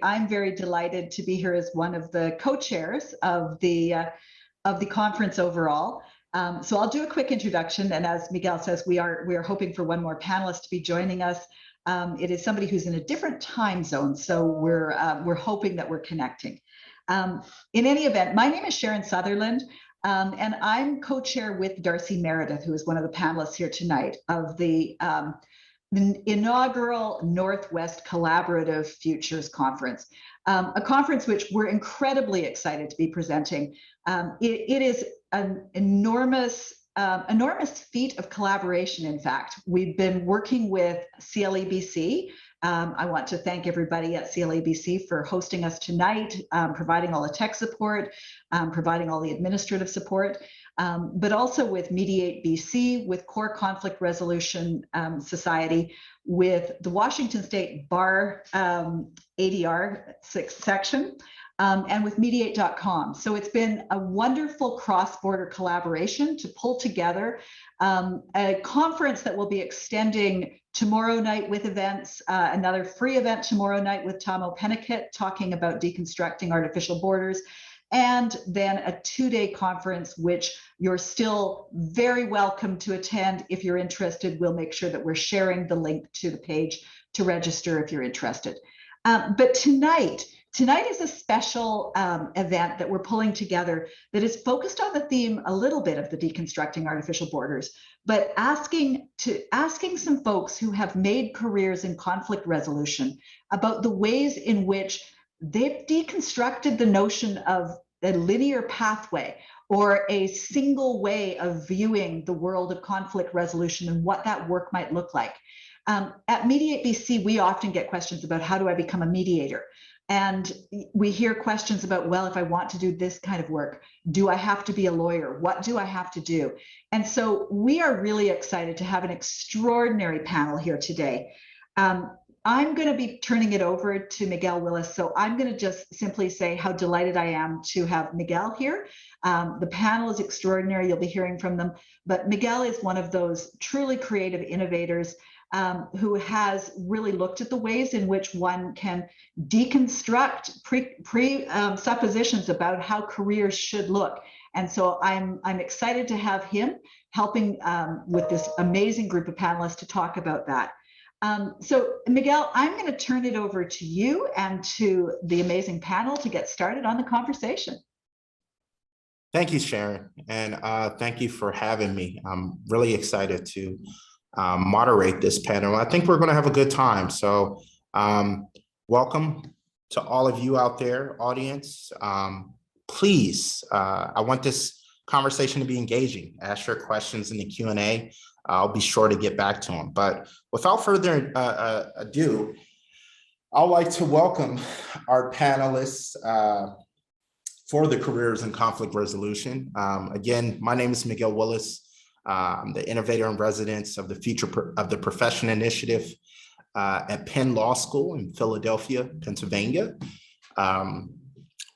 I'm very delighted to be here as one of the co-chairs of the conference overall. So I'll do a quick introduction, and as Miguel says, we are hoping for one more panelist to be joining us. It is somebody who's in a different time zone, so we're hoping that we're connecting. In any event, my name is Sharon Sutherland, and I'm co-chair with Darsey Meredith, who is one of the panelists here tonight of the inaugural Northwest Collaborative Futures Conference, a conference which we're incredibly excited to be presenting. It is an enormous feat of collaboration. In fact, we've been working with CLABC. I want to thank everybody at CLABC for hosting us tonight, providing all the tech support, providing all the administrative support, but also with Mediate BC, with Core Conflict Resolution Society, with the Washington State Bar ADR section, and with mediate.com. So it's been a wonderful cross-border collaboration to pull together a conference that will be extending tomorrow night with events, another free event tomorrow night with Tamo Pennicott talking about deconstructing artificial borders, and then a two-day conference, which you're still very welcome to attend. If you're interested, we'll make sure that we're sharing the link to the page to register if you're interested. But tonight is a special event that we're pulling together that is focused on the theme a little bit of the deconstructing artificial borders, but asking some folks who have made careers in conflict resolution about the ways in which they've deconstructed the notion of a linear pathway or a single way of viewing the world of conflict resolution and what that work might look like. At Mediate BC, we often get questions about how do I become a mediator? And we hear questions about, well, if I want to do this kind of work, do I have to be a lawyer? What do I have to do? And so we are really excited to have an extraordinary panel here today. I'm going to be turning it over to Miguel Willis. So I'm going to just simply say how delighted I am to have Miguel here. The panel is extraordinary. You'll be hearing from them. But Miguel is one of those truly creative innovators who has really looked at the ways in which one can deconstruct presuppositions about how careers should look. And so I'm excited to have him helping with this amazing group of panelists to talk about that. So Miguel, I'm going to turn it over to you and to the amazing panel to get started on the conversation. Thank you, Sharon, and thank you for having me. I'm really excited to moderate this panel. I think we're going to have a good time. So welcome to all of you out there, audience. Please, I want this conversation to be engaging. Ask your questions in the Q&A. I'll be sure to get back to them. But without further ado, I'd like to welcome our panelists for the Careers in Conflict Resolution. Again, my name is Miguel Willis. I'm the Innovator in Residence of the Future of the Profession Initiative at Penn Law School in Philadelphia, Pennsylvania.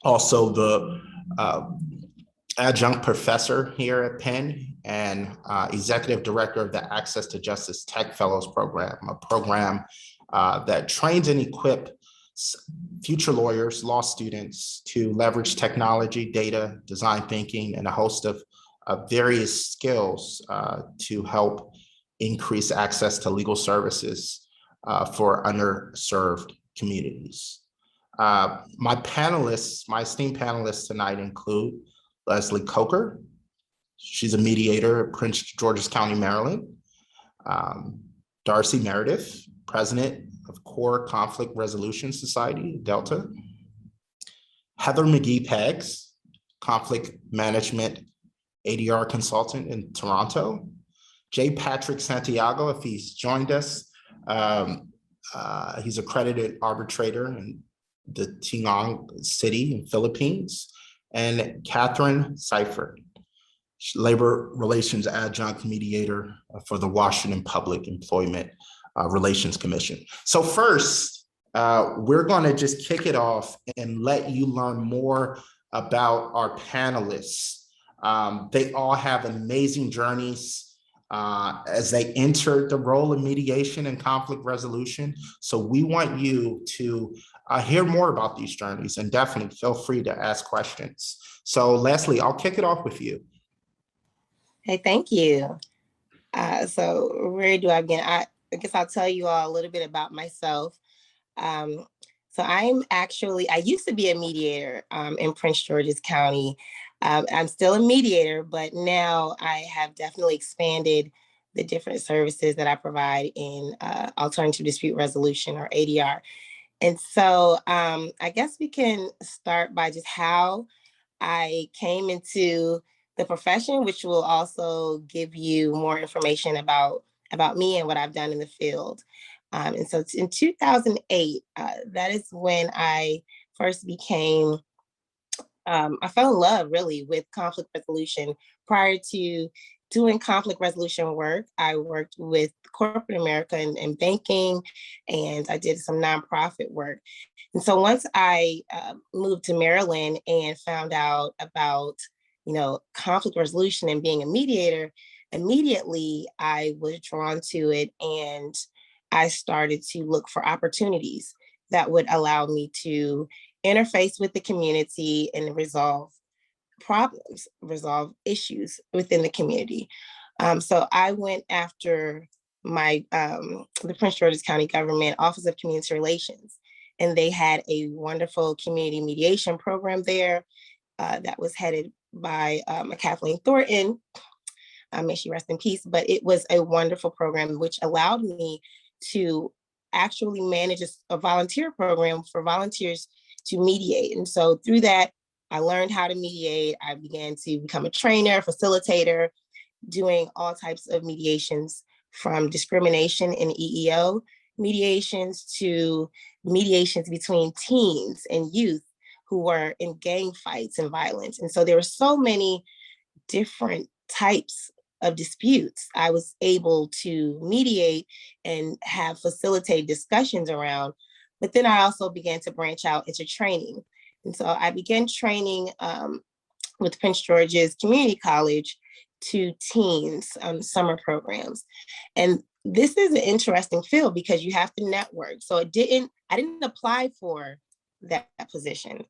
Also the adjunct professor here at Penn and executive director of the Access to Justice Tech Fellows Program, a program that trains and equips future lawyers, law students to leverage technology, data, design thinking, and a host of various skills to help increase access to legal services for underserved communities. My esteemed panelists tonight include Leslie Coker. She's a mediator at Prince George's County, Maryland. Darsey Meredith, president of Core Conflict Resolution Society, Delta. Heather McGhee Peggs, conflict management ADR consultant in Toronto. J. Patrick Santiago, if he's joined us, he's accredited arbitrator in the Tinong City in Philippines. And Katelyn Sypher, labor relations adjunct mediator for the Washington Public Employment Relations Commission. So first, we're going to just kick it off and let you learn more about our panelists. They all have amazing journeys as they enter the role of mediation and conflict resolution. So we want you to hear more about these journeys, and definitely feel free to ask questions. So Leslie, I'll kick it off with you. Hey, thank you. So where do I begin? I guess I'll tell you all a little bit about myself. So I used to be a mediator in Prince George's County. I'm still a mediator, but now I have definitely expanded the different services that I provide in alternative dispute resolution, or ADR. And so I guess we can start by just how I came into the profession, which will also give you more information about me and what I've done in the field. And so in 2008, that is when I first became, I fell in love really with conflict resolution. Prior to doing conflict resolution work, I worked with corporate America and banking, and I did some nonprofit work. And so once I moved to Maryland and found out about, conflict resolution and being a mediator, immediately I was drawn to it, and I started to look for opportunities that would allow me to interface with the community and resolve problems, resolve issues within the community. So I went after the Prince George's County Government Office of Community Relations, and they had a wonderful community mediation program there that was headed by Kathleen Thornton. May she rest in peace. But it was a wonderful program which allowed me to actually manage a volunteer program for volunteers to mediate. And so through that, I learned how to mediate. I began to become a trainer, facilitator, doing all types of mediations, from discrimination and EEO mediations to mediations between teens and youth who were in gang fights and violence. And so there were so many different types of disputes I was able to mediate and have facilitated discussions around. But then I also began to branch out into training. And so I began training with Prince George's Community College to teens summer programs. And this is an interesting field because you have to network. So I didn't apply for that position.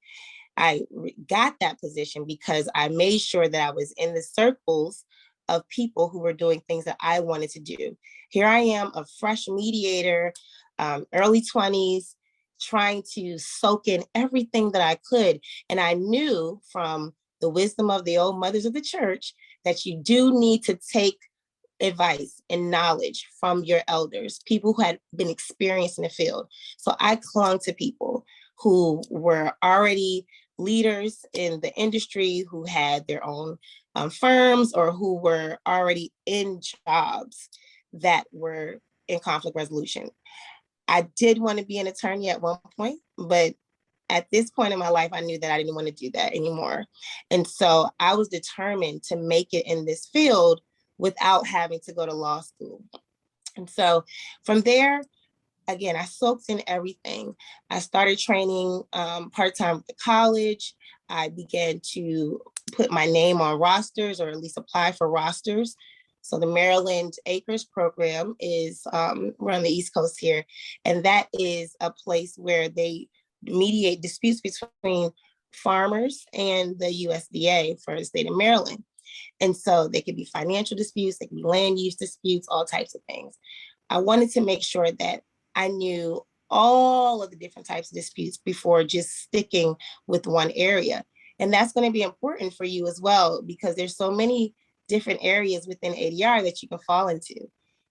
I got that position because I made sure that I was in the circles of people who were doing things that I wanted to do. Here I am, a fresh mediator, early 20s, trying to soak in everything that I could. And I knew from the wisdom of the old mothers of the church that you do need to take advice and knowledge from your elders, people who had been experienced in the field. So I clung to people who were already leaders in the industry, who had their own firms, or who were already in jobs that were in conflict resolution. I did want to be an attorney at one point, but at this point in my life, I knew that I didn't want to do that anymore. And so I was determined to make it in this field without having to go to law school. And so from there, again, I soaked in everything. I started training part-time at the college. I began to put my name on rosters, or at least apply for rosters. So the Maryland Acres program is, we're on the East Coast here, and that is a place where they mediate disputes between farmers and the USDA for the state of Maryland. And so they could be financial disputes, they could be land use disputes, all types of things. I wanted to make sure that I knew all of the different types of disputes before just sticking with one area. And that's going to be important for you as well, because there's so many different areas within ADR that you can fall into.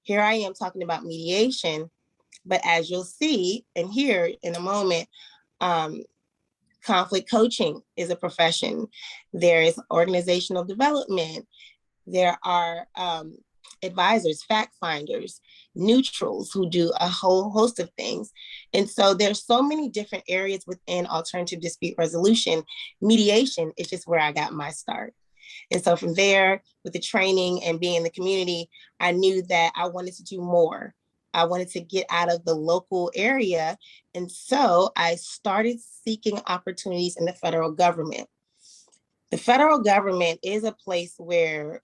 Here I am talking about mediation, but as you'll see and hear in a moment, conflict coaching is a profession. There is organizational development. There are advisors, fact finders, neutrals who do a whole host of things. And so there's so many different areas within alternative dispute resolution. Mediation is just where I got my start. And so from there, with the training and being in the community, I knew that I wanted to do more. I wanted to get out of the local area. And so I started seeking opportunities in the federal government. The federal government is a place where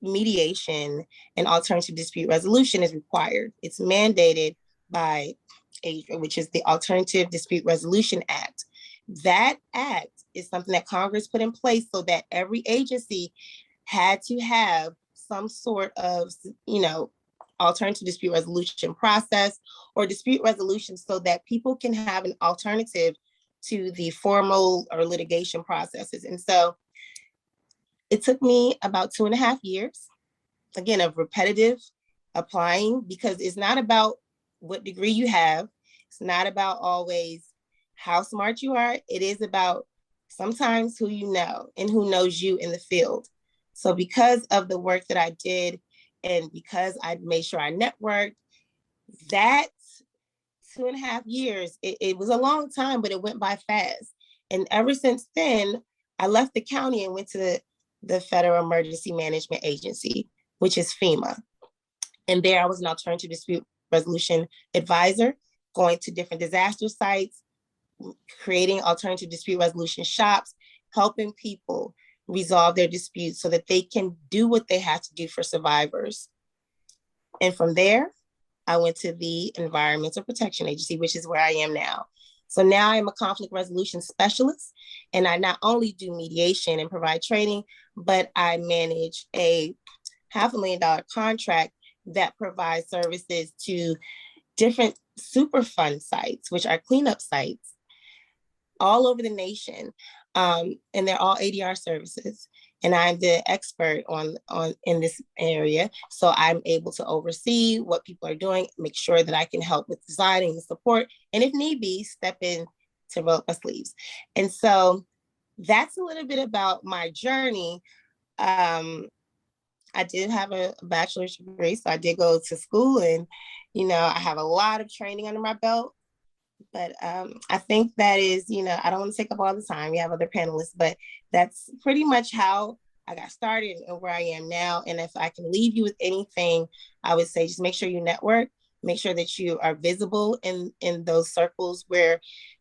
mediation and alternative dispute resolution is required. It's mandated by which is the Alternative Dispute Resolution Act. That act is something that Congress put in place so that every agency had to have some sort of, alternative dispute resolution process or dispute resolution so that people can have an alternative to the formal or litigation processes. And so it took me about 2.5 years, again, of repetitive applying, because it's not about what degree you have. It's not about always how smart you are. It is about sometimes who you know and who knows you in the field. So because of the work that I did and because I made sure I networked, that 2.5 years, it was a long time, but it went by fast. And ever since then, I left the county and went to the Federal Emergency Management Agency, which is FEMA. And there I was an alternative dispute resolution advisor, going to different disaster sites, creating alternative dispute resolution shops, helping people resolve their disputes so that they can do what they have to do for survivors. And from there, I went to the Environmental Protection Agency, which is where I am now. So now I'm a conflict resolution specialist, and I not only do mediation and provide training, but I manage a $500,000 contract that provides services to different Superfund sites, which are cleanup sites all over the nation. And they're all ADR services. And I'm the expert on in this area. So I'm able to oversee what people are doing, make sure that I can help with designing and support, and if need be, step in to roll up my sleeves. And so that's a little bit about my journey. I did have a bachelor's degree, so I did go to school, and I have a lot of training under my belt. But I think that is, I don't want to take up all the time. We have other panelists, but that's pretty much how I got started and where I am now. And if I can leave you with anything, I would say just make sure you network, make sure that you are visible in those circles where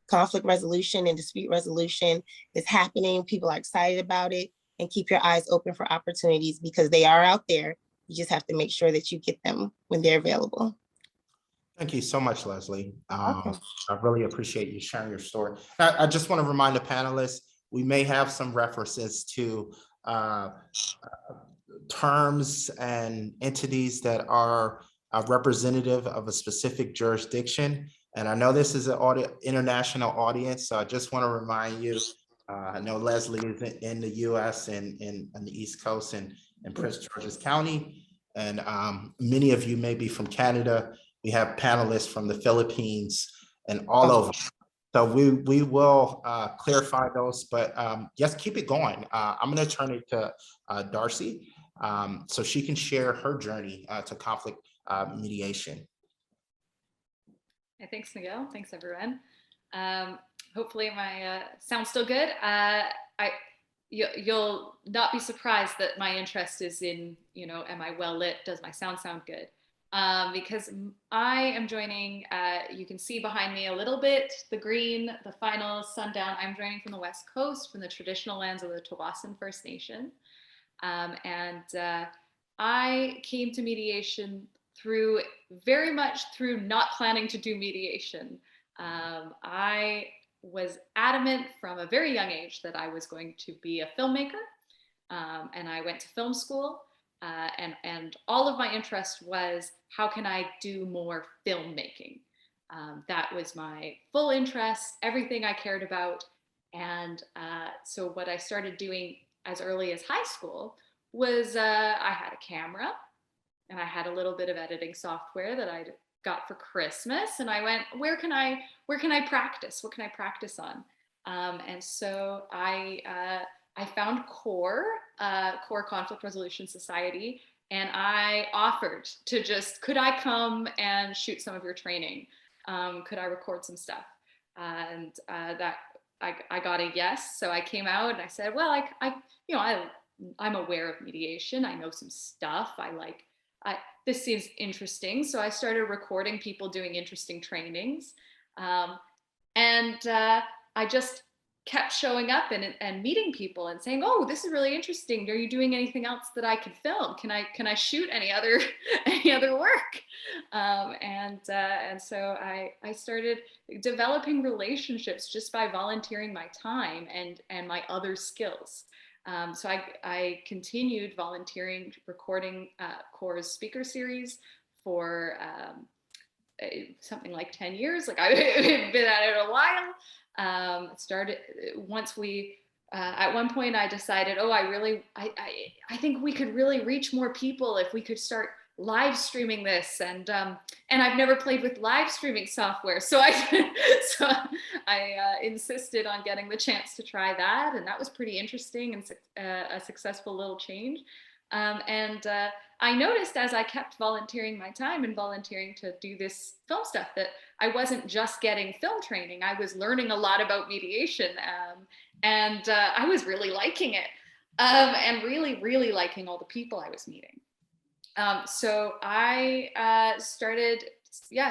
conflict resolution and dispute resolution is happening. People are excited about it, and keep your eyes open for opportunities because they are out there. You just have to make sure that you get them when they're available. Thank you so much, Leslie. Okay. I really appreciate you sharing your story. I just want to remind the panelists, we may have some references to terms and entities that are representative of a specific jurisdiction. And I know this is an international audience, so I just want to remind you, I know Leslie is in the US and on the East Coast and in Prince George's County. And many of you may be from Canada. We have panelists from the Philippines and all over. So we will clarify those, but just keep it going. I'm going to turn it to Darsey so she can share her journey to conflict mediation. Hey, thanks, Miguel. Thanks, everyone. Hopefully my sound's still good. You'll not be surprised that my interest is in, am I well lit? Does my sound good? Because I am joining, you can see behind me a little bit, the green, the final sundown. I'm joining from the West Coast, from the traditional lands of the Tawasin First Nation. And I came to mediation very much through not planning to do mediation. I was adamant from a very young age that I was going to be a filmmaker. And I went to film school. And all of my interest was, how can I do more filmmaking? That was my full interest, everything I cared about. And so what I started doing as early as high school was I had a camera and I had a little bit of editing software that I got for Christmas. And I went, where can I practice? What can I practice on? And so I found CORE Conflict Resolution Society, and I offered to could I come and shoot some of your training? Could I record some stuff? And that I got a yes. So I came out and I said, well, I'm aware of mediation. I know some stuff. This seems interesting. So I started recording people doing interesting trainings. And I just kept showing up and meeting people and saying, "Oh, this is really interesting. Are you doing anything else that I could film? Can I shoot any other work?" And so I started developing relationships just by volunteering my time and my other skills. So I continued volunteering, recording CORE's speaker series for something like 10 years. Like I've been at it a while. Started once we at one point I decided, oh, I think we could really reach more people if we could start live streaming this, and I've never played with live streaming software, so I insisted on getting the chance to try that, and that was pretty interesting and a successful little change. I noticed as I kept volunteering my time and volunteering to do this film stuff that I wasn't just getting film training. I was learning a lot about mediation, and I was really liking it, and really, really liking all the people I was meeting. So I started,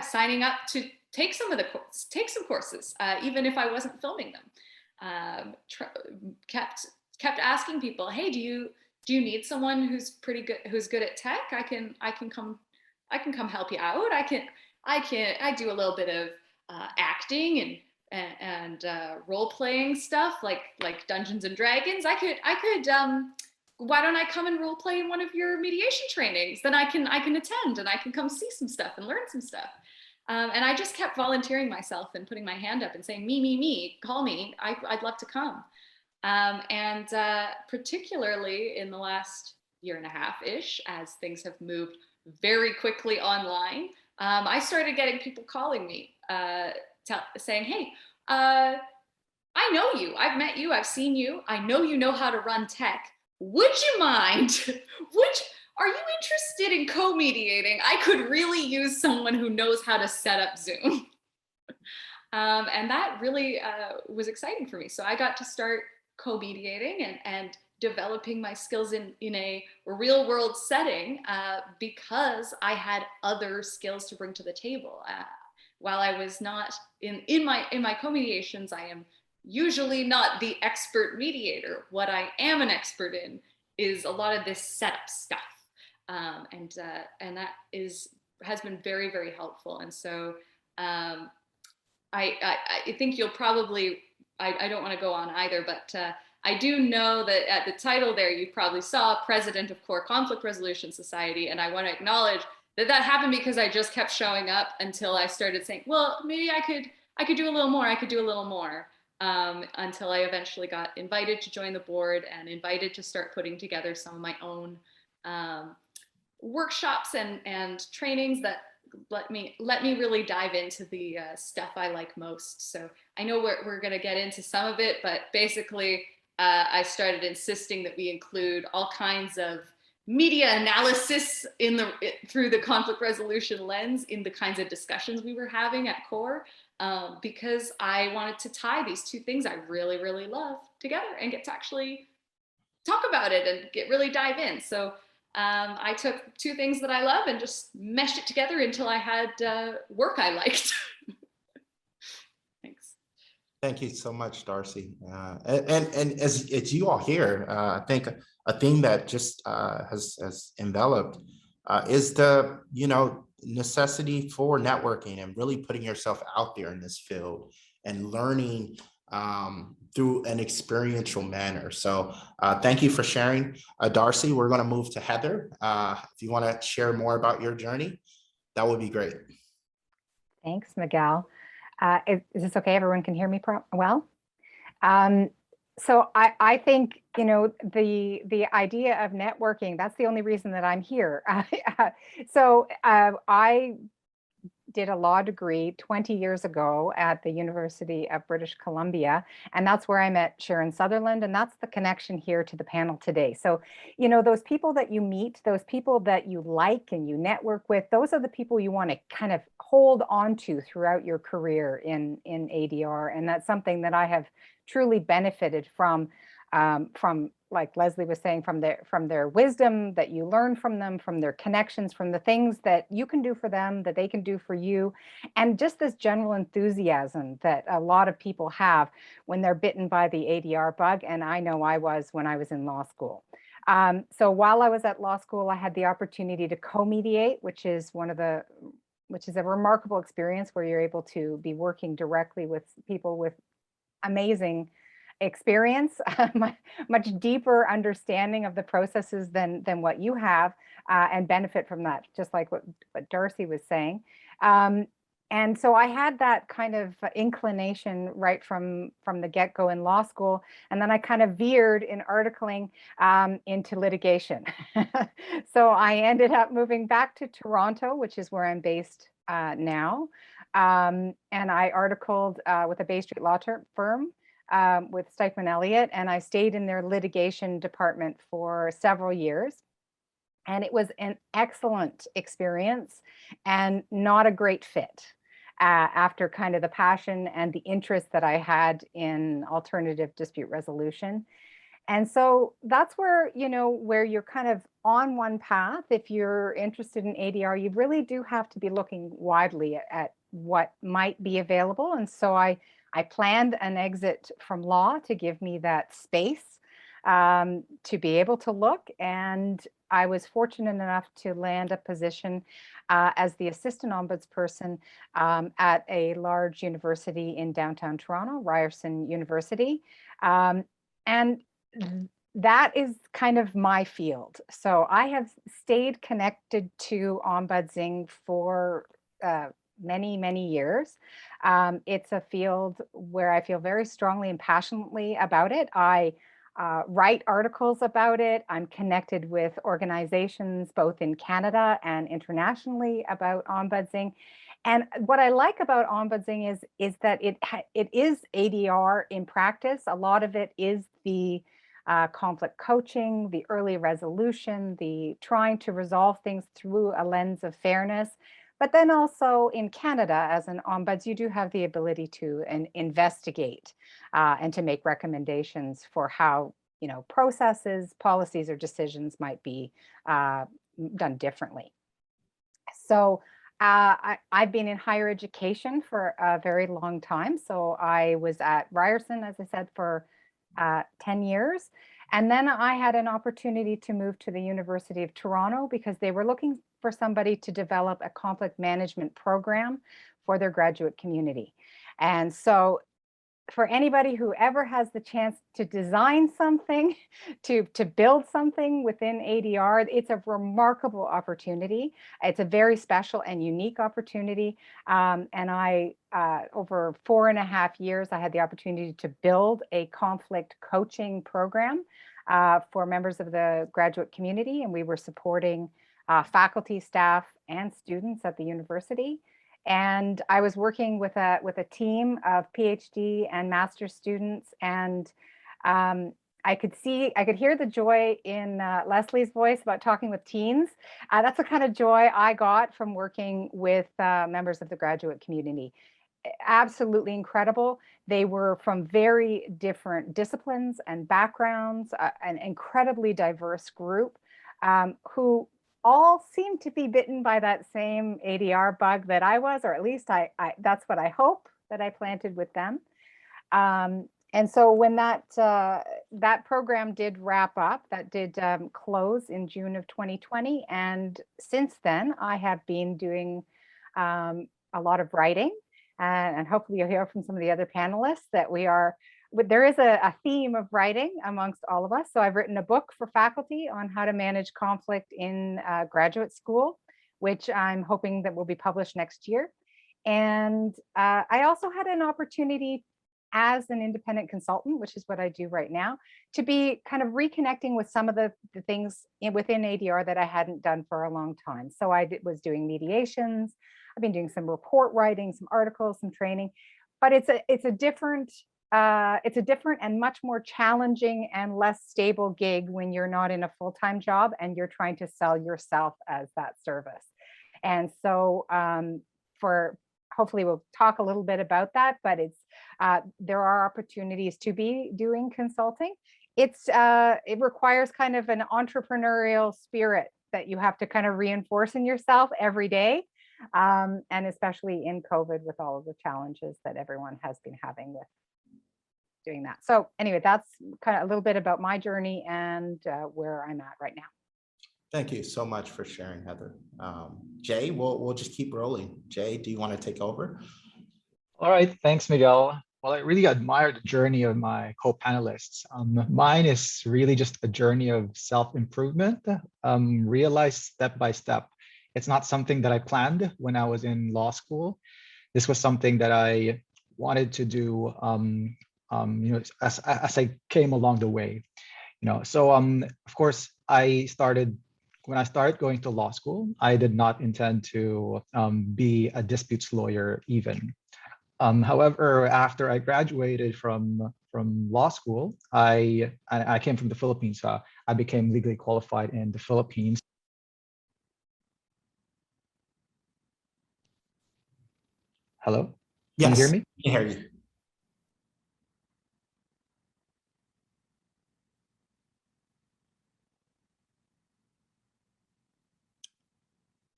signing up to take some courses, even if I wasn't filming them. Kept asking people, "Hey, do you need someone who's pretty good, who's good at tech? I can come help you out. I do a little bit of acting and role playing stuff like Dungeons and Dragons. I could why don't I come and role play in one of your mediation trainings? Then I can attend and I can come see some stuff and learn some stuff." And I just kept volunteering myself and putting my hand up and saying, me, call me. I'd love to come. And particularly in the last year and a half-ish, as things have moved very quickly online, I started getting people calling me saying, "Hey, I know you. I've met you. I've seen you. I know you know how to run tech. Would you mind? Are you interested in co-mediating? I could really use someone who knows how to set up Zoom." And that really was exciting for me. So I got to start co-mediating and developing my skills in a real world setting because I had other skills to bring to the table. While I was not in my co-mediations, I am usually not the expert mediator. What I am an expert in is a lot of this setup stuff, and that has been very, very helpful. And so I think you'll probably, I don't want to go on either, but I do know that at the title there, you probably saw President of CORE Conflict Resolution Society, and I want to acknowledge that happened because I just kept showing up until I started saying, well, maybe I could do a little more. I could do a little more. Until I eventually got invited to join the board and invited to start putting together some of my own workshops and trainings that let me really dive into the stuff I like most. So I know we're going to get into some of it, but basically I started insisting that we include all kinds of media analysis through the conflict resolution lens in the kinds of discussions we were having at CORE. Because I wanted to tie these two things I really, really love together and get to actually talk about it and really dive in. So I took two things that I love and just meshed it together until I had work I liked. Thanks. Thank you so much, Darsey. And as you all hear, I think a theme that just has enveloped is the, necessity for networking and really putting yourself out there in this field and learning through an experiential manner. So thank you for sharing, Darsey. We're going to move to Heather. If you want to share more about your journey, that would be great. Thanks, Miguel. Is this okay? Everyone can hear me well? So I think, the idea of networking, that's the only reason that I'm here. So I did a law degree 20 years ago at the University of British Columbia, and that's where I met Sharon Sutherland, and that's the connection here to the panel today. So, those people that you meet, those people that you like and you network with, those are the people you want to kind of hold on to throughout your career in ADR, and that's something that I have truly benefited from from, like Leslie was saying, from their wisdom that you learn from them, from their connections, from the things that you can do for them, that they can do for you, and just this general enthusiasm that a lot of people have when they're bitten by the ADR bug. And I know I was when I was in law school. So while I was at law school, I had the opportunity to co-mediate, which is a remarkable experience where you're able to be working directly with people with amazing experience, much deeper understanding of the processes than what you have, and benefit from that, just like what Darsey was saying. And so I had that kind of inclination right from the get-go in law school, and then I kind of veered in articling into litigation. So I ended up moving back to Toronto, which is where I'm based now. And I articled with a Bay Street law firm with Stikeman Elliott, and I stayed in their litigation department for several years. And it was an excellent experience and not a great fit after kind of the passion and the interest that I had in alternative dispute resolution. And so that's where, where you're kind of on one path. If you're interested in ADR, you really do have to be looking widely at what might be available. And so I planned an exit from law to give me that space to be able to look. And I was fortunate enough to land a position as the assistant ombudsperson at a large university in downtown Toronto, Ryerson University. And that is kind of my field. So I have stayed connected to ombudsing for many, many years. It's a field where I feel very strongly and passionately about it. I write articles about it. I'm connected with organizations both in Canada and internationally about ombudsing. And what I like about ombudsing is that it is ADR in practice. A lot of it is the conflict coaching, the early resolution, the trying to resolve things through a lens of fairness. But then also in Canada, as an ombuds, you do have the ability to investigate and to make recommendations for how processes, policies, or decisions might be done differently. So I've been in higher education for a very long time. So I was at Ryerson, as I said, for 10 years. And then I had an opportunity to move to the University of Toronto because they were looking for somebody to develop a conflict management program for their graduate community. And so for anybody who ever has the chance to design something, to build something within ADR, it's a remarkable opportunity. It's a very special and unique opportunity. And I, over 4.5 years, I had the opportunity to build a conflict coaching program for members of the graduate community. And we were supporting faculty, staff, and students at the university. And I was working with a team of PhD and master's students, and I could hear the joy in Leslie's voice about talking with teens. That's the kind of joy I got from working with members of the graduate community. Absolutely incredible. They were from very different disciplines and backgrounds, an incredibly diverse group who all seem to be bitten by that same ADR bug that I was, or at least I that's what I hope that I planted with them. And so when that program did wrap up, that did close in June of 2020. And since then, I have been doing a lot of writing, and hopefully you'll hear from some of the other panelists that there is a theme of writing amongst all of us. So I've written a book for faculty on how to manage conflict in graduate school, which I'm hoping that will be published next year. And I also had an opportunity as an independent consultant, which is what I do right now, to be kind of reconnecting with some of the things within ADR that I hadn't done for a long time. So I was doing mediations. I've been doing some report writing, some articles, some training, but it's a different and much more challenging and less stable gig when you're not in a full-time job and you're trying to sell yourself as that service. And so hopefully we'll talk a little bit about that, but there are opportunities to be doing consulting it requires kind of an entrepreneurial spirit that you have to kind of reinforce in yourself every day. And especially in COVID with all of the challenges that everyone has been having with doing that. So anyway, that's kind of a little bit about my journey and where I'm at right now. Thank you so much for sharing, Heather. Jay, we'll just keep rolling. Jay, do you want to take over? All right, thanks, Miguel. Well, I really admire the journey of my co-panelists. Mine is really just a journey of self-improvement, realized step by step. It's not something that I planned when I was in law school. This was something that I wanted to do, as I came along the way. So of course, when I started going to law school, I did not intend to be a disputes lawyer even. However, after I graduated from law school, I came from the Philippines. I became legally qualified in the Philippines. Hello? Can you hear me? I can hear you.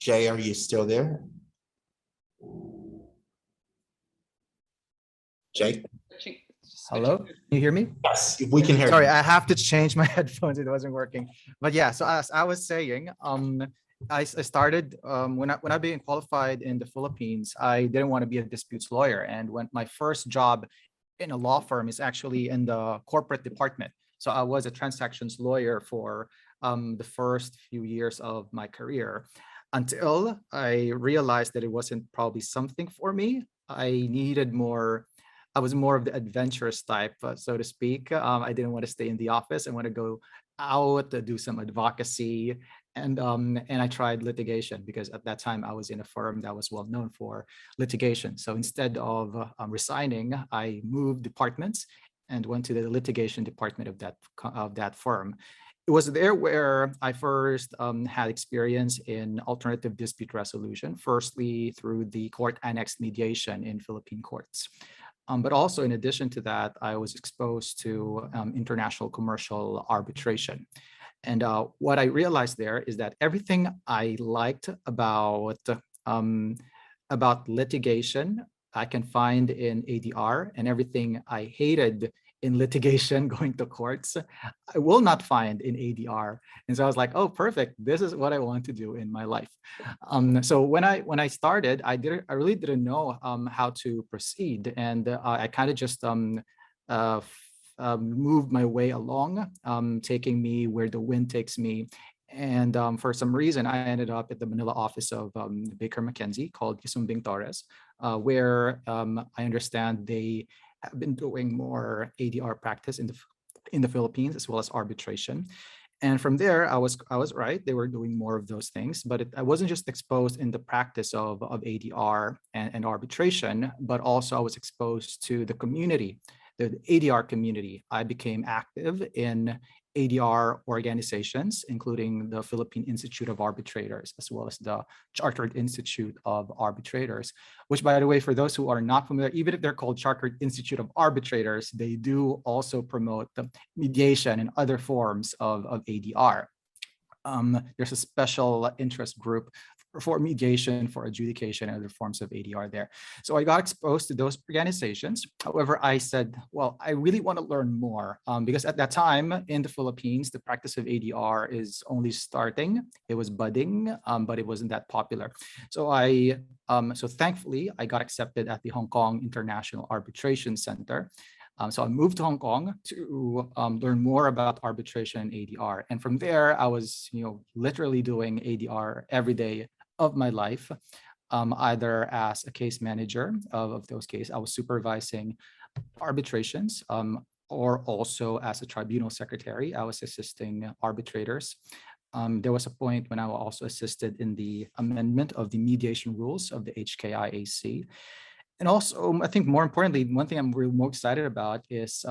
Jay, are you still there? Jay? Hello? Can you hear me? Yes, we can hear Sorry, you. I have to change my headphones. It wasn't working. But yeah, so as I was saying, I started when I became qualified in the Philippines, I didn't want to be a disputes lawyer. And when my first job in a law firm is actually in the corporate department. So I was a transactions lawyer for the first few years of my career until I realized that it wasn't probably something for me. I was more of the adventurous type, so to speak. I didn't want to stay in the office. I want to go out to do some advocacy. And I tried litigation because at that time I was in a firm that was well known for litigation. So instead of resigning, I moved departments and went to the litigation department of that firm. It was there where I first had experience in alternative dispute resolution, firstly through the court annexed mediation in Philippine courts. But also in addition to that, I was exposed to international commercial arbitration. And what I realized there is that everything I liked about litigation, I can find in ADR, and everything I hated in litigation, going to courts, I will not find in ADR. And so I was like, oh, perfect. This is what I want to do in my life. So when I started, I really didn't know how to proceed. And I kind of just moved my way along, taking me where the wind takes me. And for some reason, I ended up at the Manila office of Baker McKenzie called Yasumbing Torres, where I understand they have been doing more ADR practice in the Philippines as well as arbitration. And from there, I was right. They were doing more of those things, but I wasn't just exposed in the practice of ADR and arbitration, but also I was exposed to the community, the ADR community. I became active in ADR organizations, including the Philippine Institute of Arbitrators, as well as the Chartered Institute of Arbitrators, which, by the way, for those who are not familiar, even if they're called Chartered Institute of Arbitrators, they do also promote the mediation and other forms of ADR. There's a special interest group for mediation, for adjudication, and other forms of ADR there. So I got exposed to those organizations. However, I said, well, I really want to learn more because at that time in the Philippines, the practice of ADR is only starting. It was budding, but it wasn't that popular. So so thankfully, I got accepted at the Hong Kong International Arbitration Center. So I moved to Hong Kong to learn more about arbitration and ADR. And from there, I was literally doing ADR every day of my life, either as a case manager of those cases. I was supervising arbitrations, or also as a tribunal secretary. I was assisting arbitrators. There was a point when I also assisted in the amendment of the mediation rules of the HKIAC. And also, I think more importantly, one thing I'm really more excited about is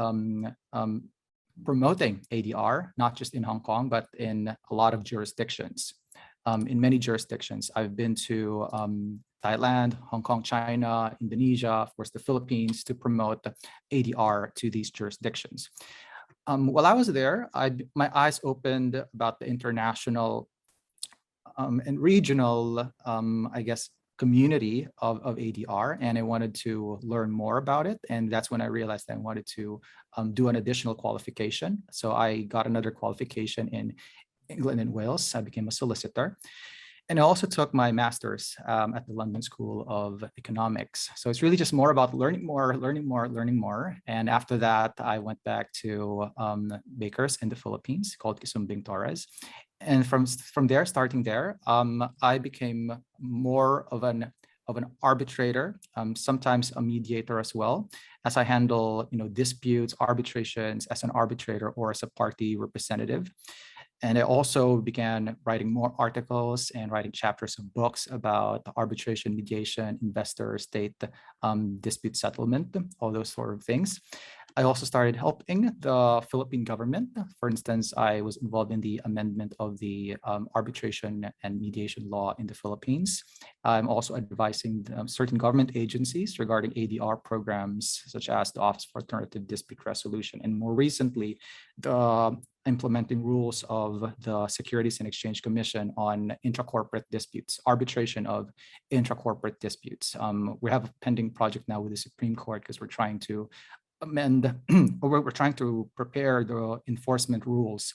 promoting ADR, not just in Hong Kong, but in a lot of jurisdictions. In many jurisdictions, I've been to Thailand, Hong Kong, China, Indonesia, of course, the Philippines, to promote ADR to these jurisdictions. While I was there, my eyes opened about the international and regional, I guess, community of ADR, and I wanted to learn more about it. And that's when I realized I wanted to do an additional qualification. So I got another qualification in England and Wales. I became a solicitor. And I also took my master's at the London School of Economics. So it's really just more about learning more, learning more, learning more. And after that, I went back to Bakers in the Philippines called Kisumbing Torres. And from there, starting there, I became more of an arbitrator, sometimes a mediator as well, as I handle disputes, arbitrations as an arbitrator or as a party representative. And I also began writing more articles and writing chapters of books about arbitration, mediation, investor, state dispute settlement, all those sort of things. I also started helping the Philippine government. For instance, I was involved in the amendment of the arbitration and mediation law in the Philippines. I'm also advising certain government agencies regarding ADR programs, such as the Office for Alternative Dispute Resolution, and more recently, the implementing rules of the Securities and Exchange Commission on intracorporate disputes, arbitration of intracorporate disputes. We have a pending project now with the Supreme Court because we're trying to amend, or we're trying to prepare the enforcement rules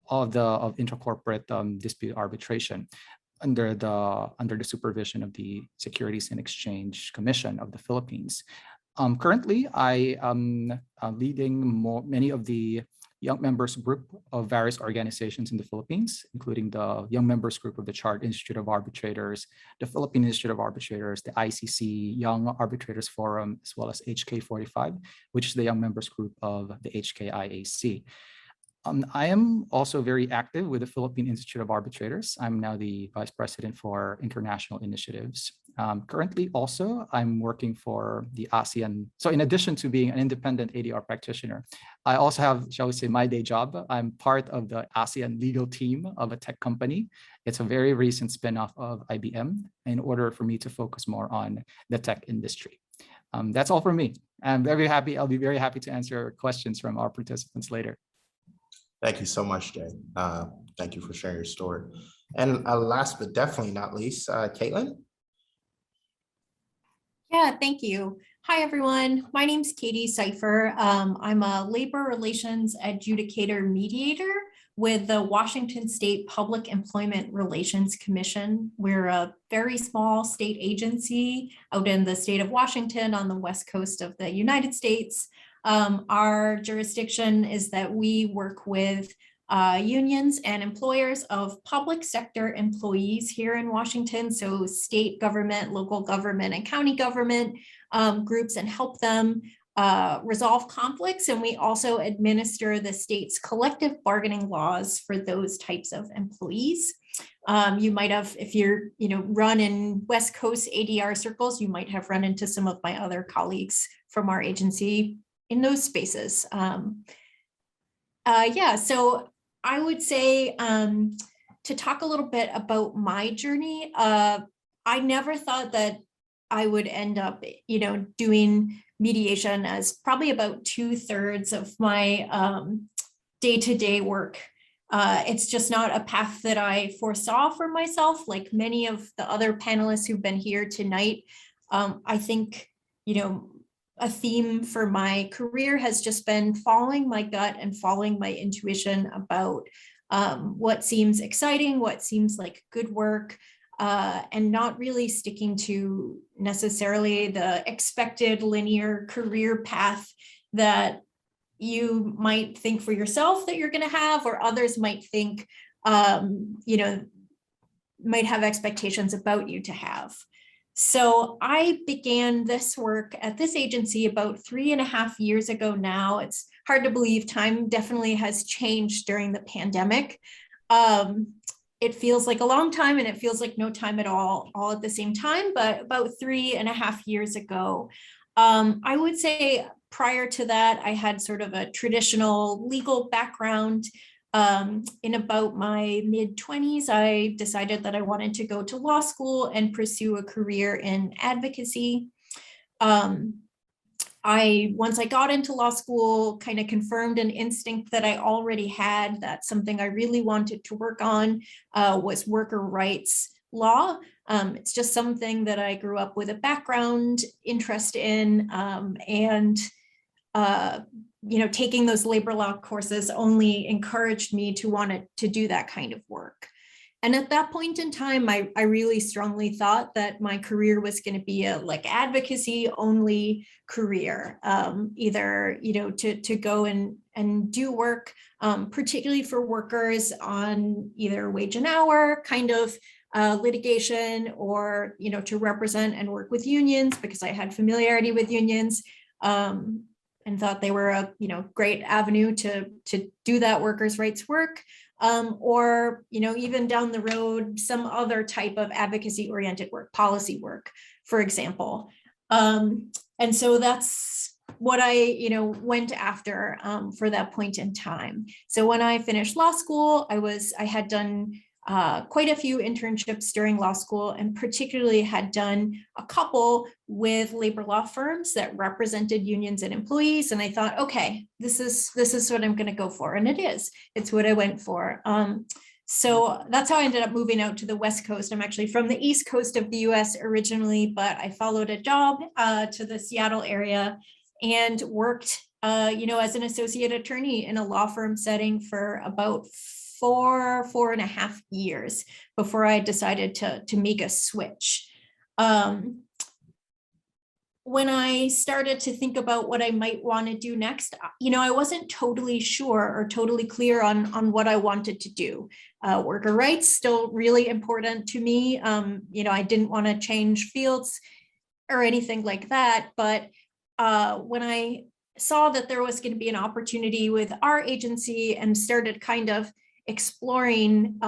of intracorporate dispute arbitration under the supervision of the Securities and Exchange Commission of the Philippines. Currently, I am leading many of the young members group of various organizations in the Philippines, including the young members group of the Chartered Institute of Arbitrators, the Philippine Institute of Arbitrators, the ICC Young Arbitrators Forum, as well as HK45, which is the young members group of the HKIAC. I am also very active with the Philippine Institute of Arbitrators. I'm now the Vice President for International Initiatives. Currently also, I'm working for the ASEAN. So in addition to being an independent ADR practitioner, I also have, shall we say, my day job. I'm part of the ASEAN legal team of a tech company. It's a very recent spinoff of IBM in order for me to focus more on the tech industry. That's all from me. I'm very happy. I'll be very happy to answer questions from our participants later. Thank you so much, Jay. Thank you for sharing your story. And last but definitely not least, Katelyn. Yeah, thank you. Hi, everyone. My name's Katelyn Sypher. I'm a labor relations adjudicator mediator with the Washington State Public Employment Relations Commission. We're a very small state agency out in the state of Washington on the west coast of the United States. Our jurisdiction is that we work with unions and employers of public sector employees here in Washington, so state government, local government, and county government groups, and help them resolve conflicts. And we also administer the state's collective bargaining laws for those types of employees. You might have, if you're run in West Coast ADR circles, you might have run into some of my other colleagues from our agency in those spaces. Yeah, so I would say to talk a little bit about my journey, I never thought that I would end up, doing mediation as probably about 2/3 of my day-to-day work. It's just not a path that I foresaw for myself. Like many of the other panelists who've been here tonight, I think, a theme for my career has just been following my gut and following my intuition about what seems exciting, what seems like good work, and not really sticking to necessarily the expected linear career path that you might think for yourself that you're going to have, or others might think, might have expectations about you to have. So I began this work at this agency about 3.5 years ago now. It's hard to believe. Time definitely has changed during the pandemic. It feels like a long time and it feels like no time at all at the same time, but about 3.5 years ago. I would say prior to that, I had sort of a traditional legal background. In about my mid-20s, I decided that I wanted to go to law school and pursue a career in advocacy. once I got into law school, kind of confirmed an instinct that I already had, that something I really wanted to work on was worker rights law. It's just something that I grew up with a background interest in, and taking those labor law courses only encouraged me to want to do that kind of work. And at that point in time, I really strongly thought that my career was going to be a advocacy only career, either, to go and do work, particularly for workers on either wage and hour kind of litigation, or, to represent and work with unions, because I had familiarity with unions, and thought they were a, great avenue to do that workers' rights work. Or, even down the road, some other type of advocacy oriented work, policy work, for example. And so that's what I, went after for that point in time. So when I finished law school, I had done quite a few internships during law school, and particularly had done a couple with labor law firms that represented unions and employees. And I thought, okay, this is what I'm going to go for. And it's what I went for. So that's how I ended up moving out to the West Coast. I'm actually from the East Coast of the US originally, but I followed a job to the Seattle area and worked, as an associate attorney in a law firm setting for about 4.5 years before I decided to make a switch. When I started to think about what I might want to do next, I wasn't totally sure or totally clear on what I wanted to do. Worker rights still really important to me. I didn't want to change fields or anything like that, but when I saw that there was going to be an opportunity with our agency and started kind of exploring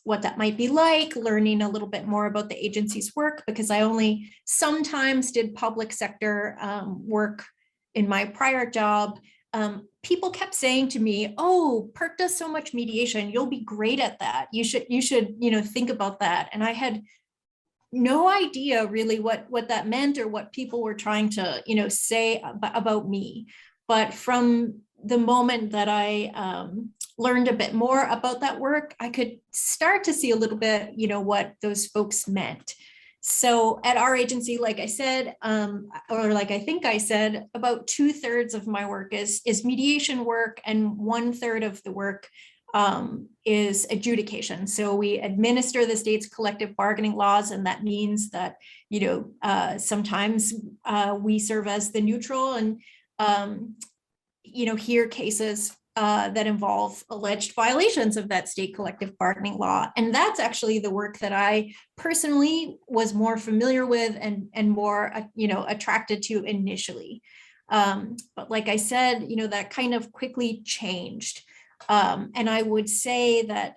what that might be like, learning a little bit more about the agency's work, because I only sometimes did public sector work in my prior job. People kept saying to me, "Oh, PERC does so much mediation. You'll be great at that. You should, think about that." And I had no idea really what that meant or what people were trying to, say about me. But from the moment that I learned a bit more about that work, I could start to see a little bit, what those folks meant. So at our agency, like I said, or like I think I said, about 2/3 of my work is mediation work, and 1/3 of the work is adjudication. So we administer the state's collective bargaining laws, and that means that, sometimes we serve as the neutral and hear cases that involve alleged violations of that state collective bargaining law. And that's actually the work that I personally was more familiar with and more, attracted to initially. But like I said, that kind of quickly changed. And I would say that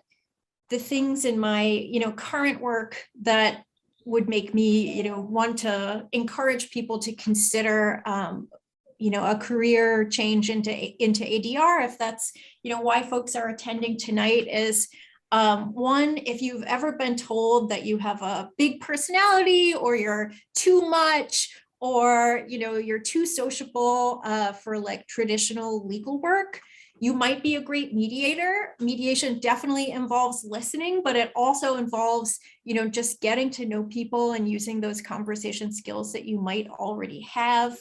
the things in my, current work that would make me, want to encourage people to consider a career change into ADR, if that's, why folks are attending tonight, is one, if you've ever been told that you have a big personality, or you're too much, or, you're too sociable for like traditional legal work, you might be a great mediator. Mediation definitely involves listening, but it also involves, just getting to know people and using those conversation skills that you might already have.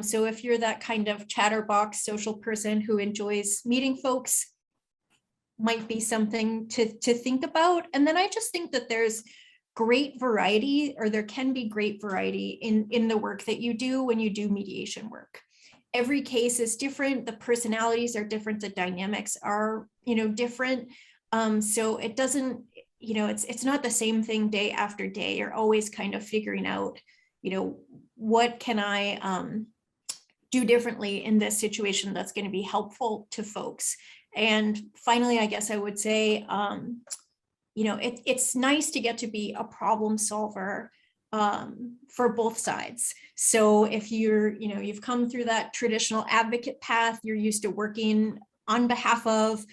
So if you're that kind of chatterbox social person who enjoys meeting folks, might be something to think about. And then I just think that there's great variety, or there can be great variety in the work that you do when you do mediation work. Every case is different. The personalities are different. The dynamics are, different. So it doesn't, it's not the same thing day after day. You're always kind of figuring out, what can I do differently in this situation that's going to be helpful to folks. And finally, I guess I would say, it's nice to get to be a problem solver for both sides. So if you've come through that traditional advocate path, you're used to working on behalf of,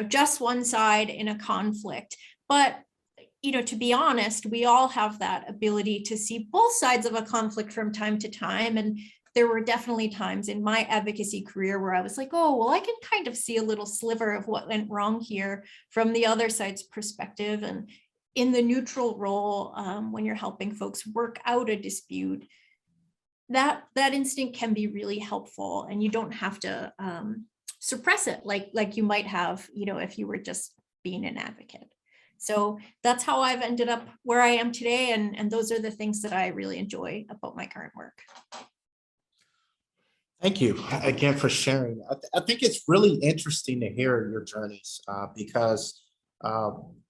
just one side in a conflict. But, to be honest, we all have that ability to see both sides of a conflict from time to time. And there were definitely times in my advocacy career where I was like, oh, well, I can kind of see a little sliver of what went wrong here from the other side's perspective. And in the neutral role, when you're helping folks work out a dispute, that instinct can be really helpful, and you don't have to suppress it like you might have, if you were just being an advocate. So that's how I've ended up where I am today, and those are the things that I really enjoy about my current work. Thank you again for sharing. I think it's really interesting to hear your journeys because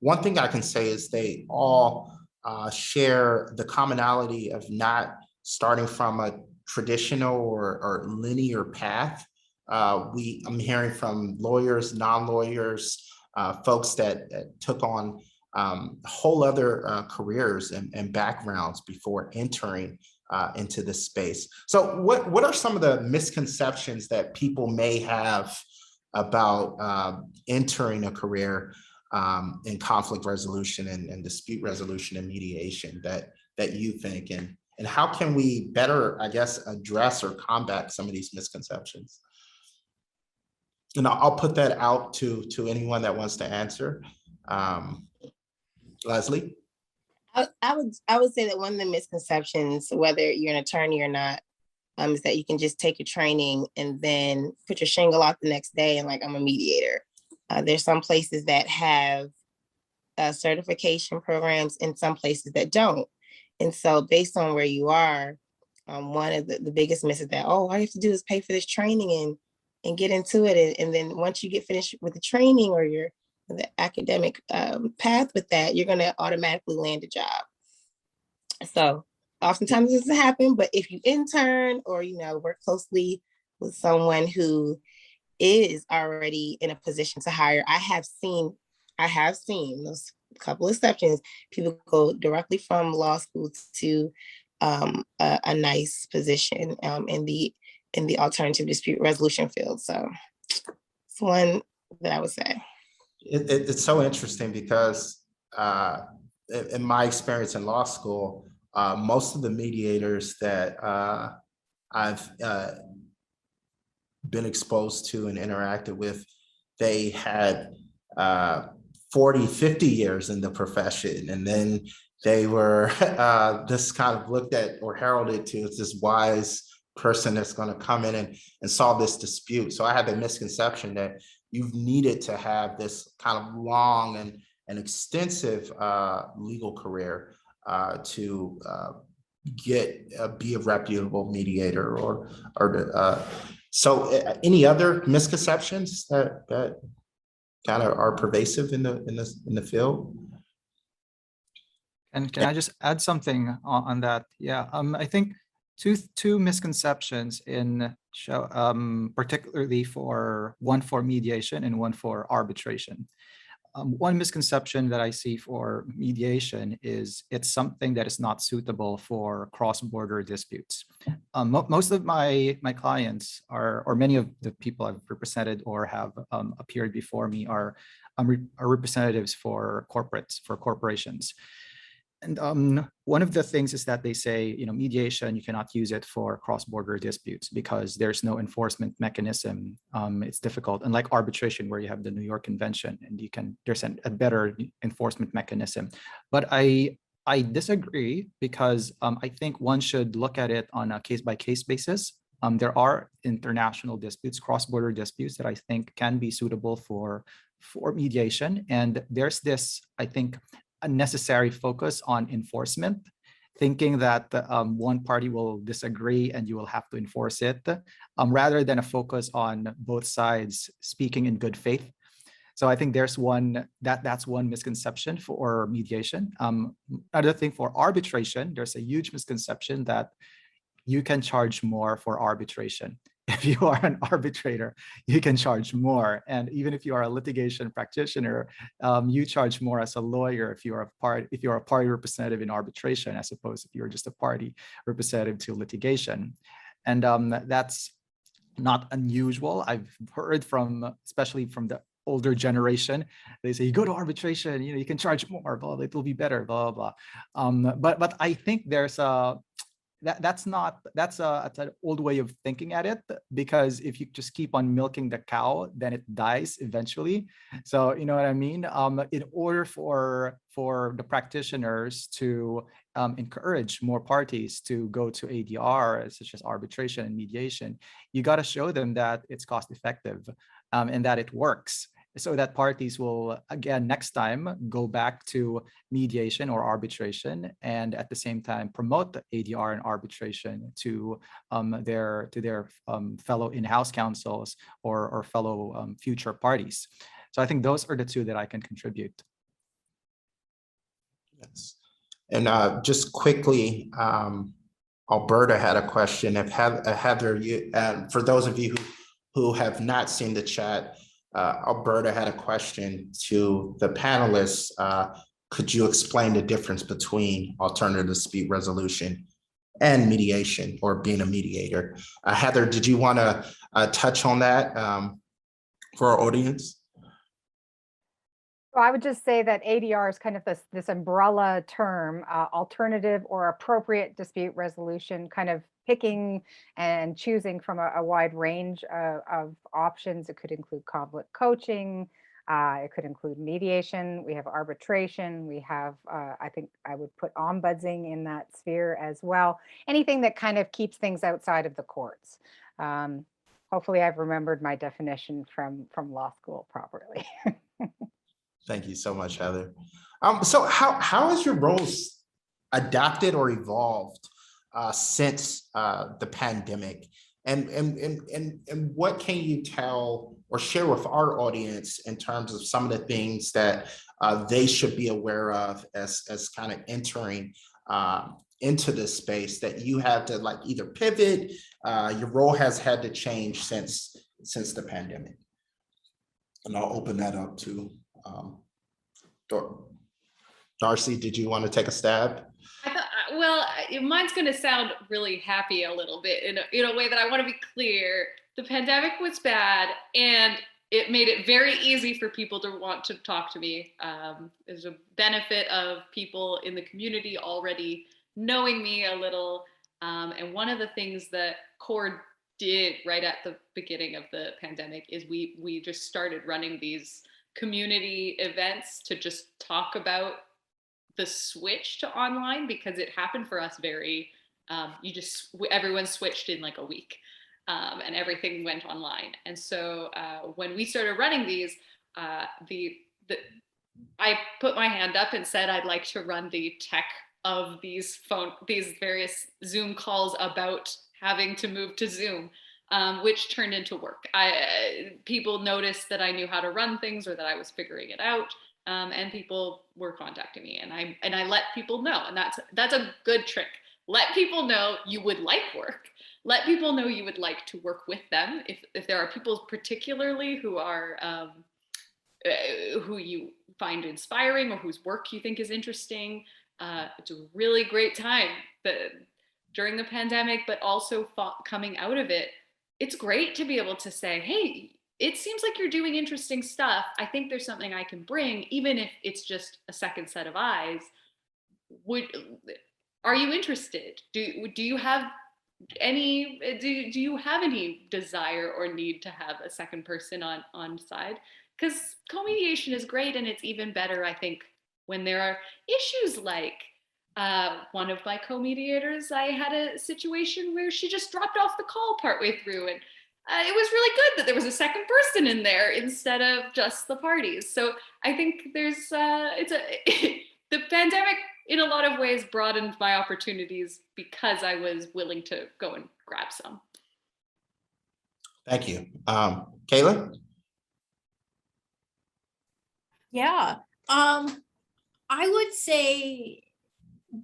one thing I can say is they all share the commonality of not starting from a traditional or linear path. I'm hearing from lawyers, non-lawyers, folks that took on whole other careers and backgrounds before entering into this space. So what are some of the misconceptions that people may have about entering a career in conflict resolution and dispute resolution and mediation that you think, and how can we better, I guess, address or combat some of these misconceptions? And I'll put that out to anyone that wants to answer. Leslie? I would say that one of the misconceptions, whether you're an attorney or not, is that you can just take your training and then put your shingle out the next day and like, I'm a mediator. There's some places that have certification programs and some places that don't. And so based on where you are, one of the biggest myths is that, oh, all you have to do is pay for this training and get into it. And then once you get finished with the training or the academic path with that, you're going to automatically land a job. So oftentimes this doesn't happen, but if you intern or, work closely with someone who is already in a position to hire, I have seen those couple exceptions, people go directly from law school to a nice position in the alternative dispute resolution field. So it's one that I would say. It's so interesting because in my experience in law school, most of the mediators that I've been exposed to and interacted with, they had 40, 50 years in the profession. And then they were just kind of looked at or heralded to as this wise person that's going to come in and solve this dispute. So I had the misconception that you've needed to have this kind of long and extensive legal career to be a reputable mediator so any other misconceptions that kind of are pervasive in the field? And can I just add something on that? Yeah, I think two misconceptions in particularly one for mediation and one for arbitration. One misconception that I see for mediation is it's something that is not suitable for cross-border disputes. Most of my clients or many of the people I've represented or have appeared before me are representatives for corporations. And one of the things is that they say, mediation, you cannot use it for cross-border disputes because there's no enforcement mechanism. It's difficult, unlike arbitration where you have the New York Convention and there's a better enforcement mechanism. But I disagree because I think one should look at it on a case-by-case basis. There are international disputes, cross-border disputes that I think can be suitable for mediation. And there's this, I think, a necessary focus on enforcement, thinking that one party will disagree and you will have to enforce it, rather than a focus on both sides speaking in good faith. So I think there's that's one misconception for mediation. Another thing for arbitration, there's a huge misconception that you can charge more for arbitration. If you are an arbitrator, you can charge more. And even if you are a litigation practitioner, you charge more as a lawyer if you're a party representative in arbitration, as opposed if you're just a party representative to litigation. And that's not unusual. I've heard especially from the older generation, they say, you go to arbitration, you can charge more, blah, blah, it will be better, blah, blah, blah. But I think there's that's an old way of thinking at it, because if you just keep on milking the cow, then it dies eventually. So you know what I mean? In order for the practitioners to encourage more parties to go to ADR, such as arbitration and mediation, you got to show them that it's cost effective and that it works, so that parties will, again, next time go back to mediation or arbitration, and at the same time promote the ADR and arbitration to their fellow in-house counsels or fellow future parties. So I think those are the two that I can contribute. Yes. And just quickly, Alberta had a question. If Heather, you, for those of you who have not seen the chat, Alberta had a question to the panelists. Could you explain the difference between alternative dispute resolution and mediation, or being a mediator? Heather, did you want to touch on that for our audience? Well, I would just say that ADR is kind of this umbrella term, alternative or appropriate dispute resolution, kind of picking and choosing from a wide range of options. It could include conflict coaching. It could include mediation. We have arbitration. We have, I think I would put ombudsing in that sphere as well. Anything that kind of keeps things outside of the courts. Hopefully I've remembered my definition from law school properly. Thank you so much, Heather. So how has your roles adapted or evolved since the pandemic? And what can you tell or share with our audience in terms of some of the things that they should be aware of as kind of entering into this space that you have to like either pivot, your role has had to change since the pandemic? And I'll open that up to Darsey. Did you want to take a stab? Well, mine's going to sound really happy a little bit in a way that I want to be clear. The pandemic was bad, and it made it very easy for people to want to talk to me. There's a benefit of people in the community already knowing me a little. And one of the things that CORE did right at the beginning of the pandemic is we just started running these community events to just talk about the switch to online, because it happened for us very, everyone switched in like a week, and everything went online. And so when we started running these, I put my hand up and said, I'd like to run the tech of these various Zoom calls about having to move to Zoom. Which turned into work. People noticed that I knew how to run things, or that I was figuring it out, and people were contacting me, and I let people know, and that's a good trick. Let people know you would like work. Let people know you would like to work with them. If there are people particularly who are who you find inspiring, or whose work you think is interesting, it's a really great time during the pandemic, but also coming out of it. It's great to be able to say, hey, it seems like you're doing interesting stuff. I think there's something I can bring, even if it's just a second set of eyes. Are you interested? Do you have any desire or need to have a second person on side? Because co-mediation is great, and it's even better, I think, when there are issues like one of my co-mediators, I had a situation where she just dropped off the call partway through, and it was really good that there was a second person in there instead of just the parties. So I think there's the pandemic in a lot of ways broadened my opportunities because I was willing to go and grab some. Thank you. Kayla? Yeah, I would say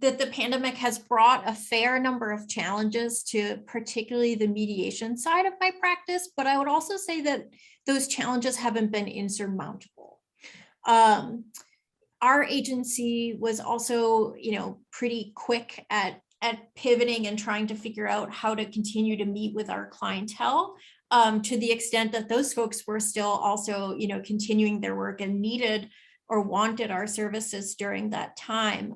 that the pandemic has brought a fair number of challenges to particularly the mediation side of my practice, but I would also say that those challenges haven't been insurmountable. Our agency was also, pretty quick at pivoting and trying to figure out how to continue to meet with our clientele, to the extent that those folks were still also, continuing their work and needed or wanted our services during that time.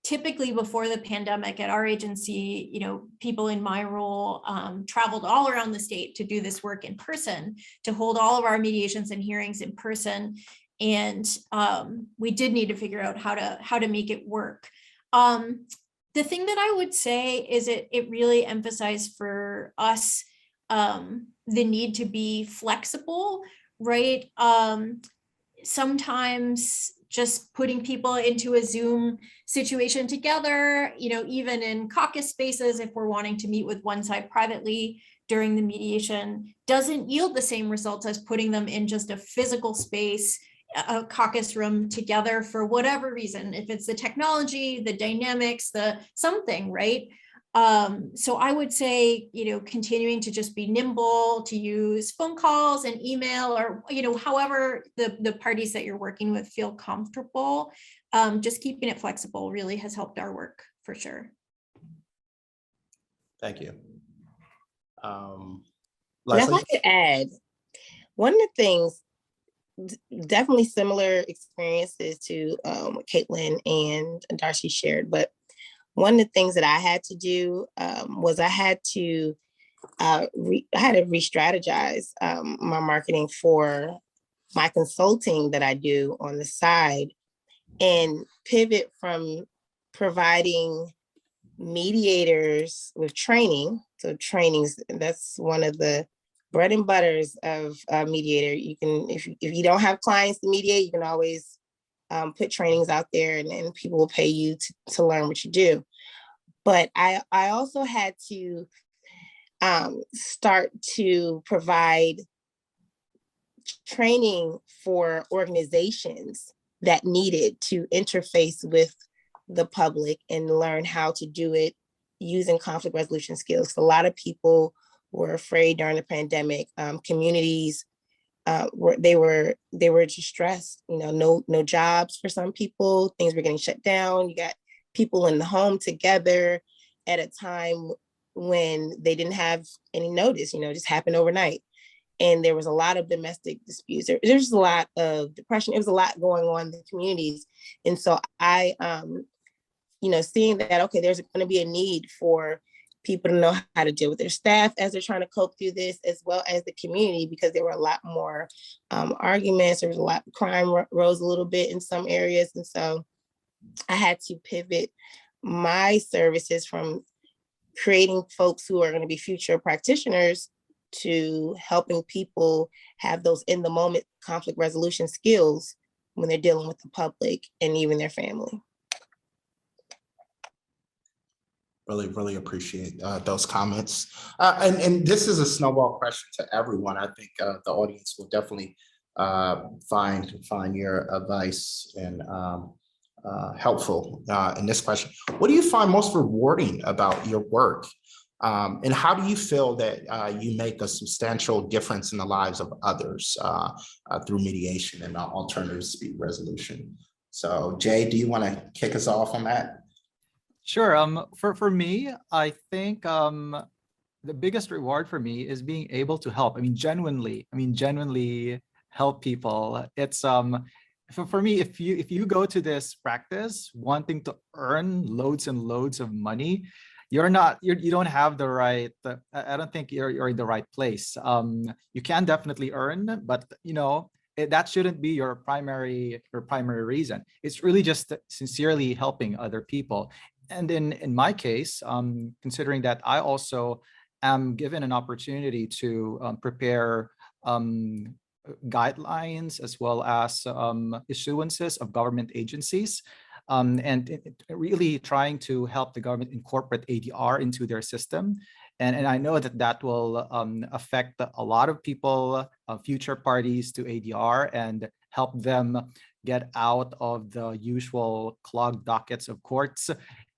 typically before the pandemic at our agency, people in my role traveled all around the state to do this work in person, to hold all of our mediations and hearings in person. And we did need to figure out how to make it work. The thing that I would say is it really emphasized for us the need to be flexible, right? Sometimes just putting people into a Zoom situation together, even in caucus spaces, if we're wanting to meet with one side privately during the mediation, doesn't yield the same results as putting them in just a physical space, a caucus room together for whatever reason, if it's the technology, the dynamics, the something, right? So I would say, continuing to just be nimble, to use phone calls and email, or, however the parties that you're working with feel comfortable, just keeping it flexible really has helped our work for sure. Thank you. And I'd Leslie? like to add, one of the things, definitely similar experiences to what Katelyn and Darsey shared, but one of the things that I had to do was I had to re-strategize my marketing for my consulting that I do on the side, and pivot from providing mediators with training. So trainings, that's one of the bread and butters of a mediator. You can, if you don't have clients to mediate, you can always put trainings out there, and people will pay you to learn what you do. But I also had to start to provide training for organizations that needed to interface with the public and learn how to do it using conflict resolution skills. A lot of people were afraid during the pandemic. Communities they were just stressed. No jobs for some people. Things were getting shut down. You got people in the home together at a time when they didn't have any notice. Just happened overnight. And there was a lot of domestic disputes. There's a lot of depression. It was a lot going on in the communities. And so I, seeing that, okay, there's going to be a need for people to know how to deal with their staff as they're trying to cope through this, as well as the community, because there were a lot more arguments. There was a lot, crime rose a little bit in some areas. And so I had to pivot my services from creating folks who are going to be future practitioners to helping people have those in the moment conflict resolution skills when they're dealing with the public and even their family. Really, really appreciate those comments. And this is a snowball question to everyone. I think the audience will definitely find your advice and helpful in this question. What do you find most rewarding about your work? And how do you feel that you make a substantial difference in the lives of others through mediation and alternative dispute resolution? So Jay, do you want to kick us off on that? Sure. For me, I think the biggest reward for me is being able to help. Genuinely help people. It's for me, if you go to this practice wanting to earn loads and loads of money, you don't have the right. I don't think you're in the right place. You can definitely earn, but that shouldn't be your primary reason. It's really just sincerely helping other people. And in my case, considering that I also am given an opportunity to prepare guidelines as well as issuances of government agencies, and really trying to help the government incorporate ADR into their system. And I know that will affect a lot of people, future parties to ADR, and help them get out of the usual clogged dockets of courts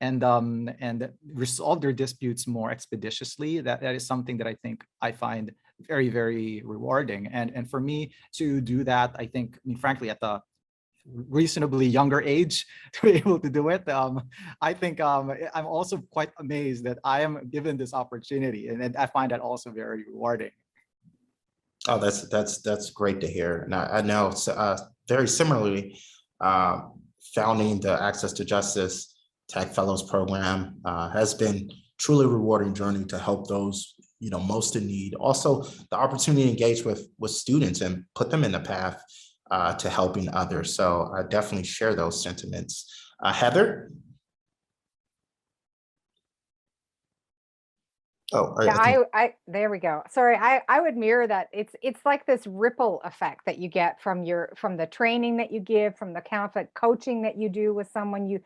and resolve their disputes more expeditiously. That is something that I think I find very, very rewarding. And for me to do that, I think, frankly, at the reasonably younger age to be able to do it, I think I'm also quite amazed that I am given this opportunity, and I find that also very rewarding. Oh, that's great to hear. And I know very similarly, founding the Access to Justice Tech Fellows Program has been truly rewarding journey to help those most in need. Also, the opportunity to engage with students and put them in the path to helping others. So I definitely share those sentiments. Heather? Oh, Yeah, I there we go. Sorry, I would mirror that. It's like this ripple effect that you get from the training that you give, from the conflict coaching that you do with someone.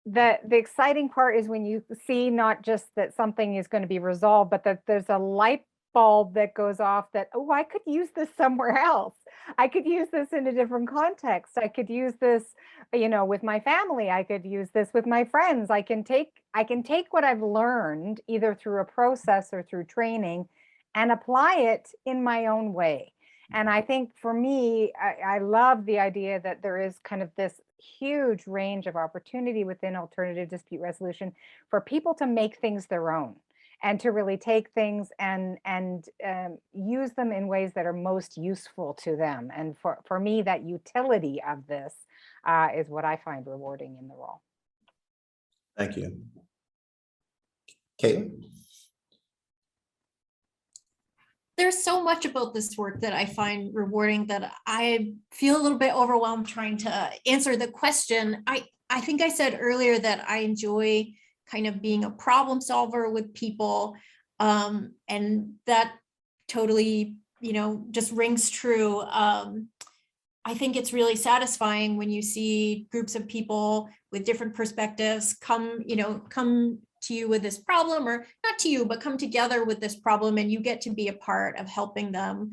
The exciting part is when you see not just that something is going to be resolved, but that there's a light bulb that goes off that, oh, I could use this somewhere else. I could use this in a different context. I could use this, with my family. I could use this with my friends. I can take what I've learned either through a process or through training and apply it in my own way. And I think for me, I love the idea that there is kind of this huge range of opportunity within alternative dispute resolution for people to make things their own and to really take things and use them in ways that are most useful to them. And for me, that utility of this is what I find rewarding in the role. Thank you. Katelyn? There's so much about this work that I find rewarding that I feel a little bit overwhelmed trying to answer the question. I think I said earlier that I enjoy kind of being a problem solver with people. And that totally, just rings true. I think it's really satisfying when you see groups of people with different perspectives come to you with this problem, or not to you, but come together with this problem, and you get to be a part of helping them,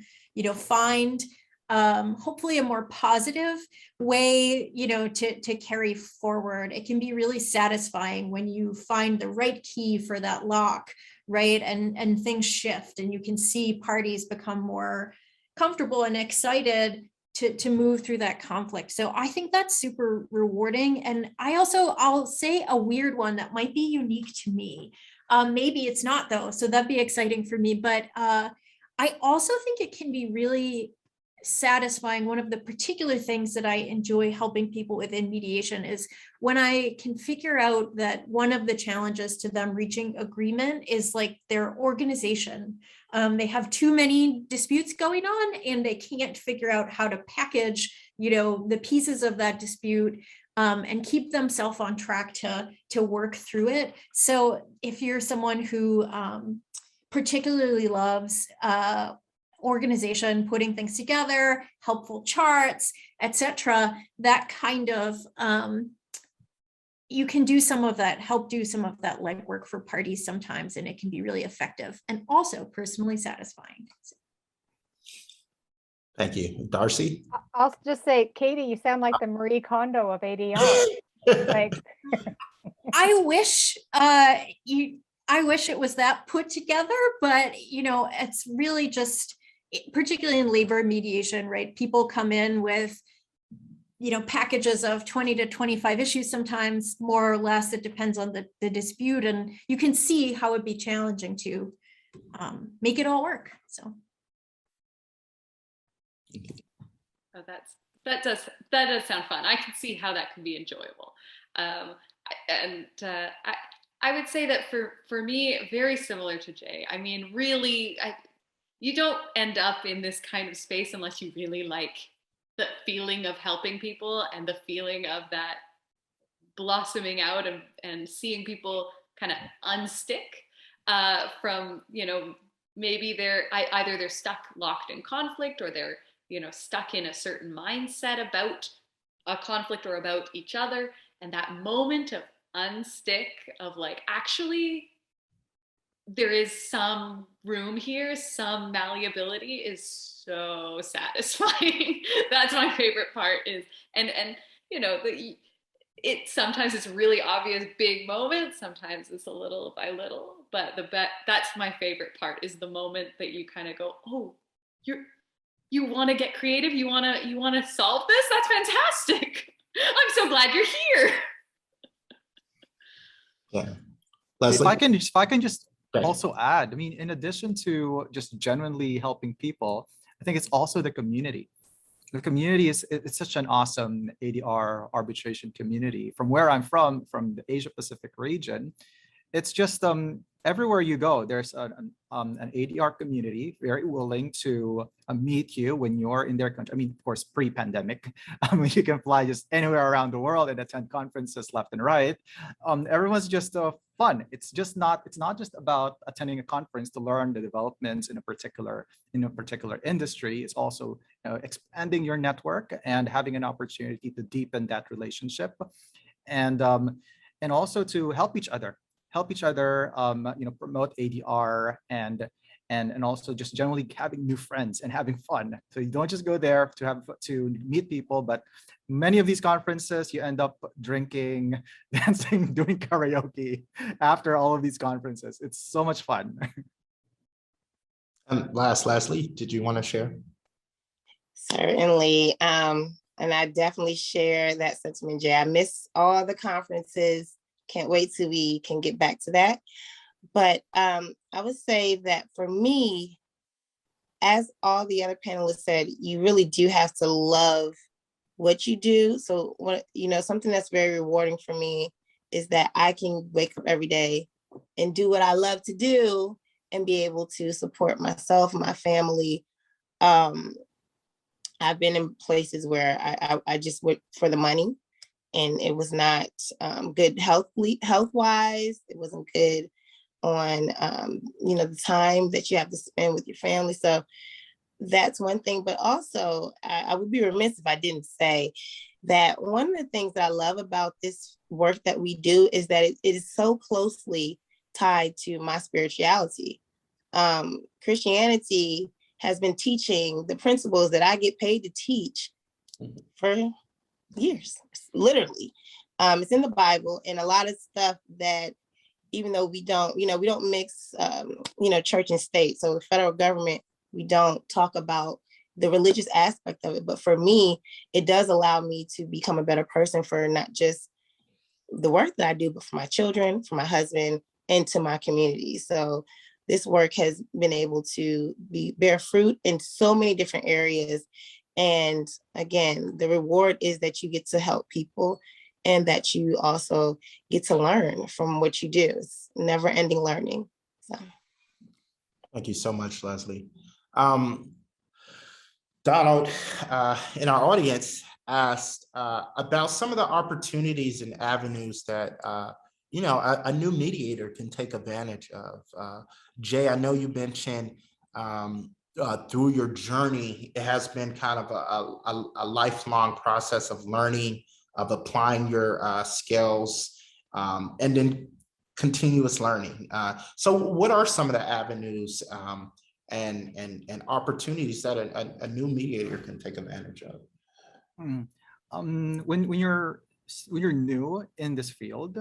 find hopefully a more positive way, to carry forward. It can be really satisfying when you find the right key for that lock, right? And things shift and you can see parties become more comfortable and excited to move through that conflict. So I think that's super rewarding. And I'll say a weird one that might be unique to me. Maybe it's not though, so that'd be exciting for me. But I also think it can be really satisfying. One of the particular things that I enjoy helping people with in mediation is when I can figure out that one of the challenges to them reaching agreement is like their organization. They have too many disputes going on and they can't figure out how to package, the pieces of that dispute and keep themselves on track to work through it. So if you're someone who particularly loves organization, putting things together, helpful charts, etc., that kind of you can do some of that, help do some of that legwork for parties sometimes, and it can be really effective and also personally satisfying. Thank you. Darsey? I'll just say, Katie, you sound like the Marie Kondo of ADR. Like, I wish it was that put together, but it's really just, particularly in labor mediation, right? People come in with packages of 20 to 25 issues, sometimes more or less. It depends on the dispute, and you can see how it'd be challenging to make it all work. So. Oh, that does sound fun. I can see how that can be enjoyable. I would say that for me, very similar to Jay. I mean, really, you don't end up in this kind of space unless you really like the feeling of helping people and the feeling of that blossoming out and seeing people kind of unstick from, maybe either they're stuck locked in conflict, or they're, stuck in a certain mindset about a conflict or about each other. And that moment of unstick, of like, actually, there is some room here, some malleability, is so satisfying. That's my favorite part. Is and it sometimes it's really obvious big moment, sometimes it's a little by little, but that's my favorite part, is the moment that you kind of go, oh, you want to get creative, you want to solve this, that's fantastic. I'm so glad you're here. Yeah. If I can just Right. also add, I mean, in addition to just genuinely helping people, I think it's also the community. the community it's such an awesome ADR arbitration community. From where I'm from the Asia Pacific region, it's just everywhere you go, there's an ADR community very willing to meet you when you're in their country. I mean, of course, pre-pandemic, you can fly just anywhere around the world and attend conferences left and right. Everyone's just fun. It's not just about attending a conference to learn the developments in a particular industry. It's also expanding your network and having an opportunity to deepen that relationship, and also to help each other, promote ADR and also just generally having new friends and having fun. So you don't just go there to meet people, but many of these conferences you end up drinking, dancing, doing karaoke after all of these conferences. It's so much fun. And lastly, did you want to share? Certainly. And I definitely share that sentiment, Jay. I miss all the conferences. Can't wait till we can get back to that. But I would say that for me, as all the other panelists said, you really do have to love what you do. So something that's very rewarding for me is that I can wake up every day and do what I love to do and be able to support myself, my family. I've been in places where I just went for the money, and it was not good health-wise. It wasn't good on, the time that you have to spend with your family. So that's one thing. But also, I would be remiss if I didn't say that one of the things that I love about this work that we do is that it is so closely tied to my spirituality. Christianity has been teaching the principles that I get paid to teach for years, literally. It's in the Bible, and a lot of stuff that, even though we don't mix, church and state. So the federal government, we don't talk about the religious aspect of it. But for me, it does allow me to become a better person for not just the work that I do, but for my children, for my husband, and to my community. So this work has been able to bear fruit in so many different areas. And again, the reward is that you get to help people and that you also get to learn from what you do. It's never ending learning. So. Thank you so much, Leslie. Donald, in our audience, asked about some of the opportunities and avenues that a new mediator can take advantage of. Jay, I know you mentioned through your journey, it has been kind of a lifelong process of learning, of applying your skills, and then continuous learning. So what are some of the avenues and opportunities that a new mediator can take advantage of? When you're new in this field,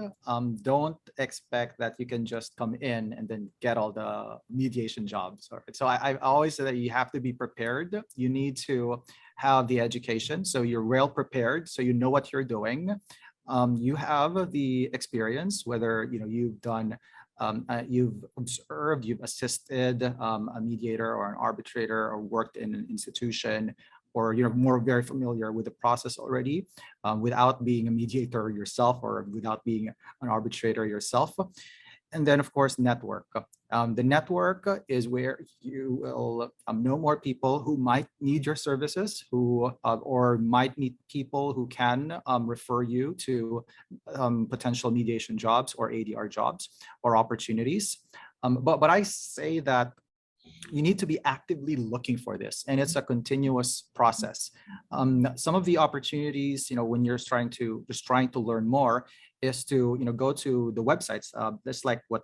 don't expect that you can just come in and then get all the mediation jobs. So I always say that you have to be prepared. You need to have the education, so you're well prepared, so you know what you're doing. You have the experience, whether you've done, you've observed, you've assisted a mediator or an arbitrator, or worked in an institution, or you're very familiar with the process already, without being a mediator yourself or without being an arbitrator yourself. And then, of course, network. The network is where you will know more people who might need your services, or might meet people who can refer you to potential mediation jobs or ADR jobs or opportunities. But I say that you need to be actively looking for this, and it's a continuous process. Some of the opportunities, when you're trying to learn more, is to go to the websites. That's like what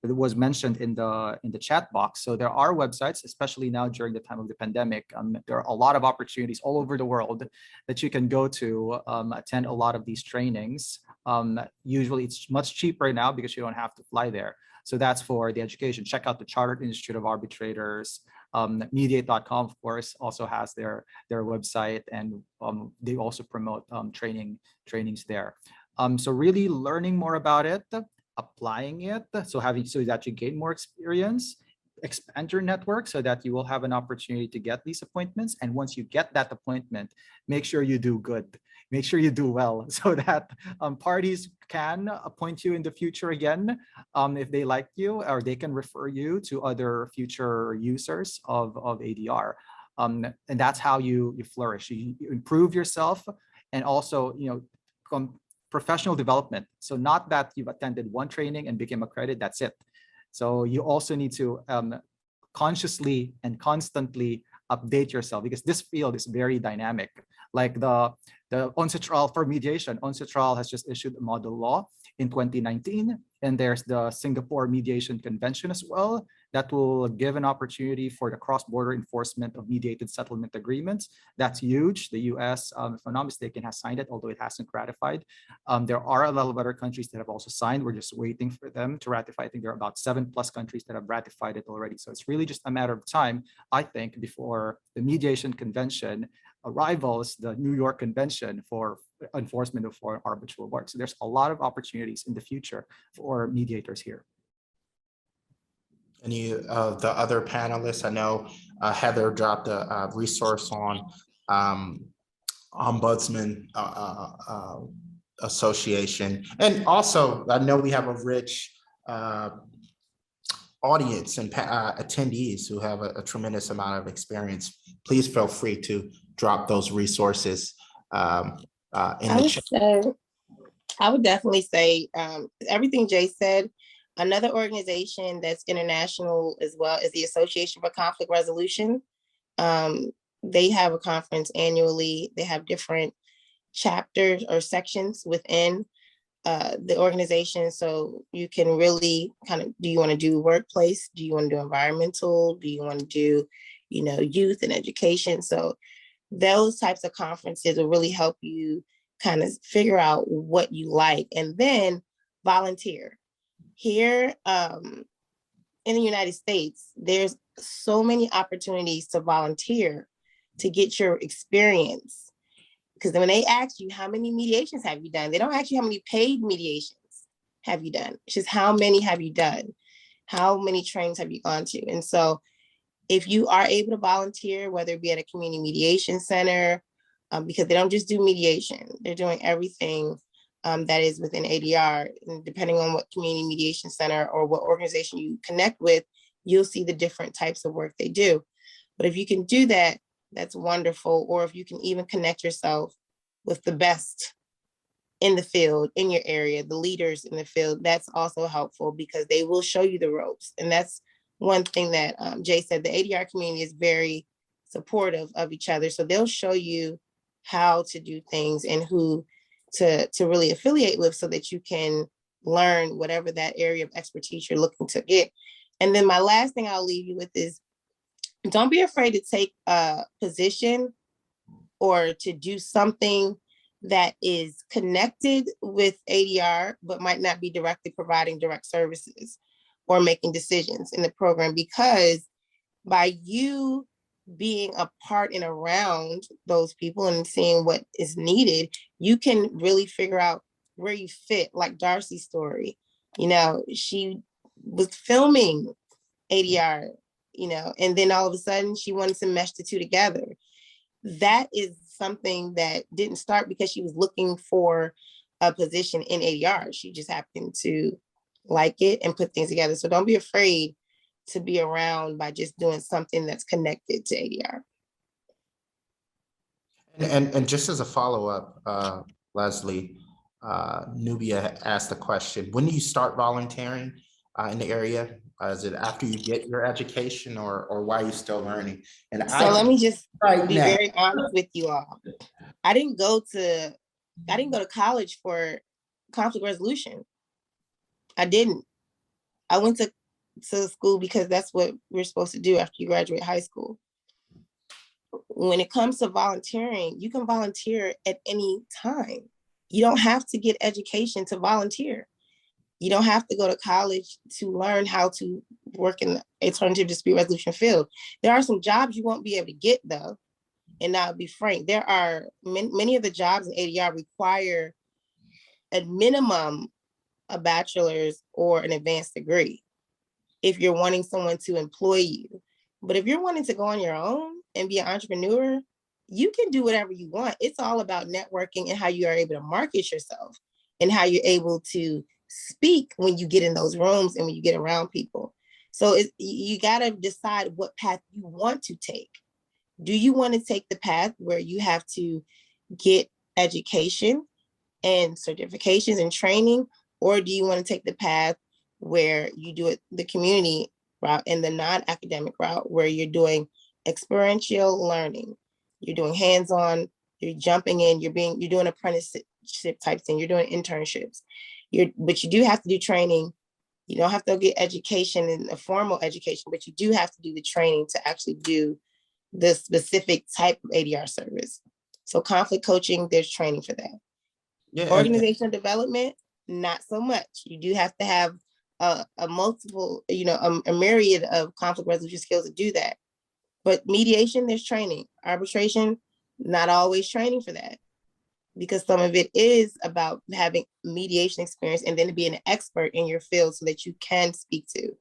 was mentioned in the chat box. So there are websites, especially now during the time of the pandemic. There are a lot of opportunities all over the world that you can go to attend a lot of these trainings. Usually it's much cheaper now because you don't have to fly there. So that's for the education. Check out the Chartered Institute of Arbitrators. Mediate.com, of course, also has their website, and they also promote trainings there. So really learning more about it, applying it, so that you gain more experience, expand your network so that you will have an opportunity to get these appointments. And once you get that appointment, make sure you do good. Make sure you do well so that parties can appoint you in the future again if they like you, or they can refer you to other future users of ADR. And that's how you flourish. You improve yourself, and also, professional development. So not that you've attended one training and became accredited, that's it. So you also need to consciously and constantly update yourself, because this field is very dynamic. Like the UNCITRAL for mediation, UNCITRAL has just issued a model law in 2019, and there's the Singapore Mediation Convention as well that will give an opportunity for the cross-border enforcement of mediated settlement agreements. That's huge. The US, if I'm not mistaken, has signed it, although it hasn't ratified. There are a lot of other countries that have also signed. We're just waiting for them to ratify. I think there are about 7+ countries that have ratified it already. So it's really just a matter of time, I think, before the mediation convention rivals the New York Convention for enforcement of foreign arbitral work. So there's a lot of opportunities in the future for mediators here. Any of the other panelists? I know Heather dropped a resource on Ombudsman Association. And also, I know we have a rich audience and attendees who have a tremendous amount of experience. Please feel free to drop those resources in the chat. I would definitely say everything Jay said. Another organization that's international as well is the Association for Conflict Resolution. They have a conference annually. They have different chapters or sections within the organization. So you can really kind of, do you want to do workplace? Do you want to do environmental? Do you want to do, youth and education? So those types of conferences will really help you kind of figure out what you like, and then volunteer. Here in the United States, there's so many opportunities to volunteer to get your experience. Because when they ask you how many mediations have you done, they don't ask you how many paid mediations have you done. It's just how many have you done? How many trainings have you gone to? And so if you are able to volunteer, whether it be at a community mediation center, because they don't just do mediation, they're doing everything that is within ADR. And depending on what community mediation center or what organization you connect with, you'll see the different types of work they do. But if you can do that, that's wonderful. Or if you can even connect yourself with the best in the field, in your area, the leaders in the field, that's also helpful, because they will show you the ropes. And that's one thing that Jay said, the ADR community is very supportive of each other. So they'll show you how to do things and who to really affiliate with, so that you can learn whatever that area of expertise you're looking to get. And then my last thing I'll leave you with is, don't be afraid to take a position or to do something that is connected with ADR, but might not be directly providing direct services or making decisions in the program, because by you being a part and around those people and seeing what is needed, you can really figure out where you fit. Like Darsey's story, she was filming ADR, and then all of a sudden she wanted to mesh the two together. That is something that didn't start because she was looking for a position in ADR. She just happened to like it and put things together. So don't be afraid to be around by just doing something that's connected to ADR. And just as a follow-up, Leslie, Nubia asked the question, when do you start volunteering in the area? Is it after you get your education, or why are you still learning? And let me just be very honest with you all. I didn't go to college for conflict resolution. I didn't. I went to school because that's what we're supposed to do after you graduate high school. When it comes to volunteering, you can volunteer at any time. You don't have to get education to volunteer. You don't have to go to college to learn how to work in the alternative dispute resolution field. There are some jobs you won't be able to get, though. And I'll be frank, there are many of the jobs in ADR require at minimum a bachelor's or an advanced degree. if you're wanting someone to employ you. But if you're wanting to go on your own and be an entrepreneur, you can do whatever you want. It's all about networking and how you are able to market yourself and how you're able to speak when you get in those rooms and when you get around people. So you got to decide what path you want to take. Do you want to take the path where you have to get education and certifications and training, or do you want to take the path where you do it the community route and the non-academic route, where you're doing experiential learning, you're doing hands-on, you're jumping in, you're doing apprenticeship type thing, you're doing internships, but you do have to do training. You don't have to get education in a formal education, but you do have to do the training to actually do the specific type of ADR service. So conflict coaching, there's training for that. Yeah, Organizational development, not so much. You do have to have a multiple, a myriad of conflict resolution skills to do that. But mediation, there's training. Arbitration, not always training for that, because some of it is about having mediation experience and then being an expert in your field so that you can speak to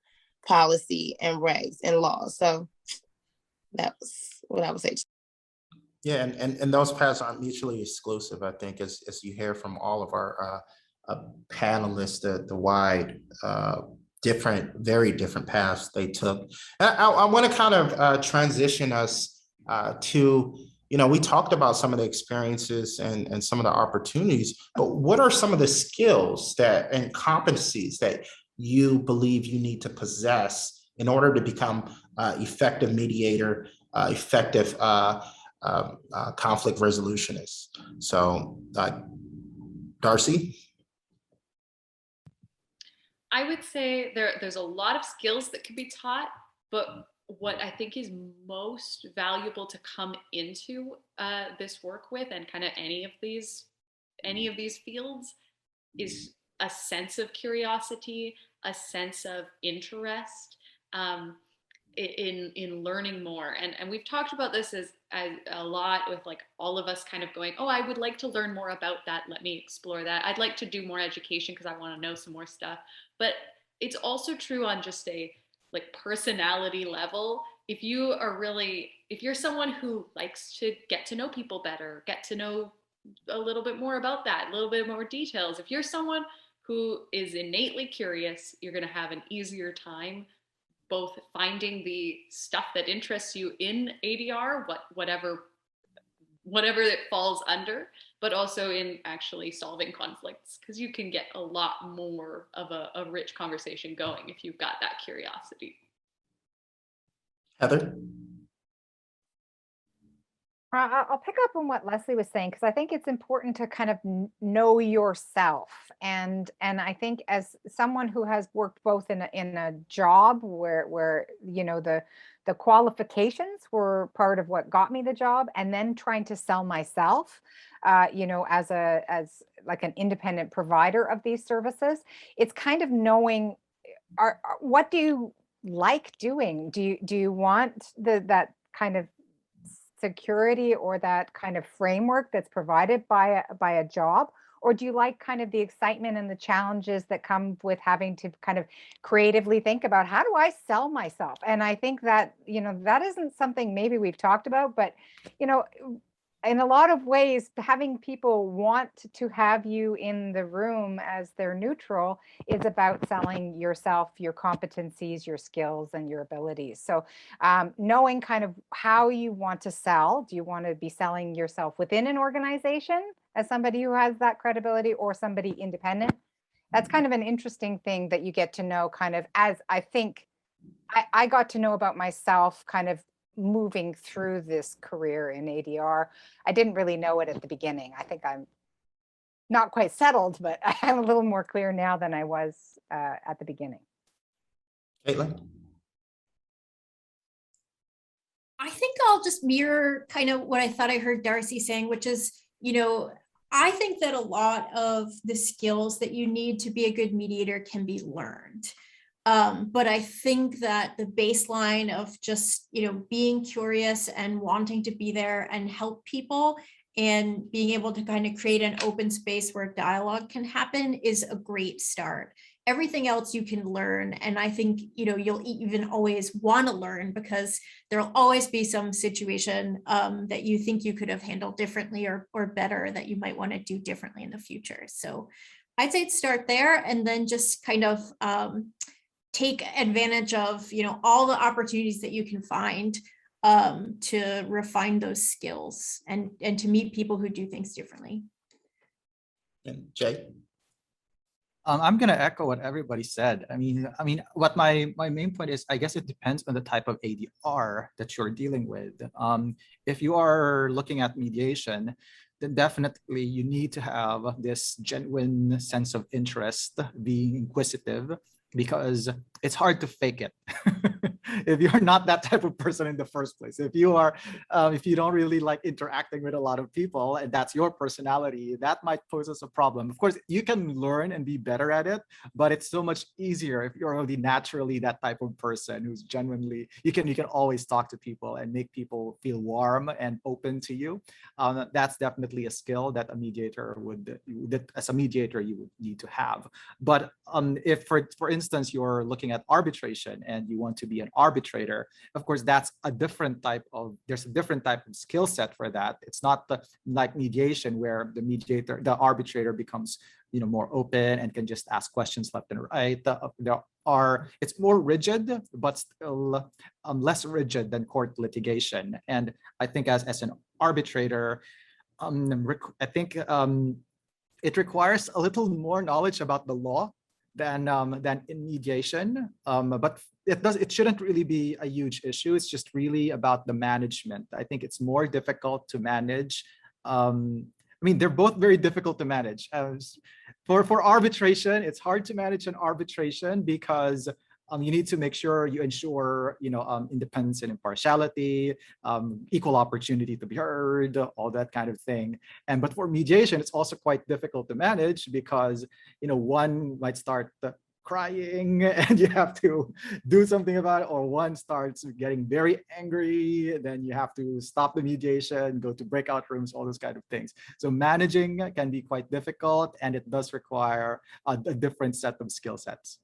policy and regs and laws. So that was what I would say. yeah, and those paths aren't mutually exclusive. I think as you hear from all of our panelists, the wide, very different paths they took. I want to kind of transition us to, we talked about some of the experiences and some of the opportunities, but what are some of the skills and competencies that you believe you need to possess in order to become effective mediator, effective conflict resolutionist? So, Darsey? I would say there's a lot of skills that can be taught, but what I think is most valuable to come into this work with, and kind of any of these fields, is a sense of curiosity, a sense of interest in learning more. And we've talked about this as a lot, with like all of us kind of going, oh, I would like to learn more about that. Let me explore that. I'd like to do more education because I want to know some more stuff. But it's also true on just a like personality level. If you're someone who likes to get to know people better, get to know a little bit more about that, a little bit more details. If you're someone who is innately curious, you're going to have an easier time both finding the stuff that interests you in ADR, whatever it falls under, but also in actually solving conflicts, because you can get a lot more of a rich conversation going if you've got that curiosity. Heather? I'll pick up on what Leslie was saying, because I think it's important to kind of know yourself. And I think as someone who has worked both in a job where the qualifications were part of what got me the job, and then trying to sell myself, as like an independent provider of these services, it's kind of knowing what do you like doing? Do you want that kind of security or that kind of framework that's provided by a job, or do you like kind of the excitement and the challenges that come with having to kind of creatively think about, how do I sell myself? And I think that that isn't something maybe we've talked about, but in a lot of ways, having people want to have you in the room as their neutral is about selling yourself, your competencies, your skills, and your abilities. So knowing kind of how you want to sell. Do you want to be selling yourself within an organization as somebody who has that credibility, or somebody independent? That's kind of an interesting thing that you get to know, kind of, as I think I got to know about myself kind of moving through this career in ADR. I didn't really know it at the beginning. I think I'm not quite settled, but I'm a little more clear now than I was at the beginning. Katelyn? I think I'll just mirror kind of what I thought I heard Darsey saying, which is, I think that a lot of the skills that you need to be a good mediator can be learned. But I think that the baseline of just, being curious and wanting to be there and help people and being able to kind of create an open space where dialogue can happen is a great start. everything else you can learn. And I think, you'll even always want to learn, because there'll always be some situation that you think you could have handled differently or better, that you might want to do differently in the future. So I'd say start there, and then just kind of take advantage of, all the opportunities that you can find to refine those skills and to meet people who do things differently. And Jay? I'm gonna echo what everybody said. I mean, what my main point is, I guess it depends on the type of ADR that you're dealing with. If you are looking at mediation, then definitely you need to have this genuine sense of interest, being inquisitive, because it's hard to fake it. If you're not that type of person in the first place, if you are, if you don't really like interacting with a lot of people and that's your personality, that might pose us a problem. Of course, you can learn and be better at it, but it's so much easier if you're already naturally that type of person who's genuinely, you can always talk to people and make people feel warm and open to you. That's definitely a skill that a mediator as a mediator, you would need to have. But if for instance, you're looking at arbitration and you want to be an arbitrator, of course, there's a different type of skill set for that. It's not like mediation, where the arbitrator becomes, more open and can just ask questions left and right. It's more rigid, but still less rigid than court litigation. And I think as an arbitrator, I think it requires a little more knowledge about the law than in mediation, but it shouldn't really be a huge issue. It's just really about the management. I think it's more difficult to manage. They're both very difficult to manage. For arbitration, it's hard to manage an arbitration because you need to make sure you ensure, independence and impartiality, equal opportunity to be heard, all that kind of thing. But for mediation, it's also quite difficult to manage because, one might start crying and you have to do something about it, or one starts getting very angry, then you have to stop the mediation, go to breakout rooms, all those kind of things. So managing can be quite difficult, and it does require a different set of skill sets.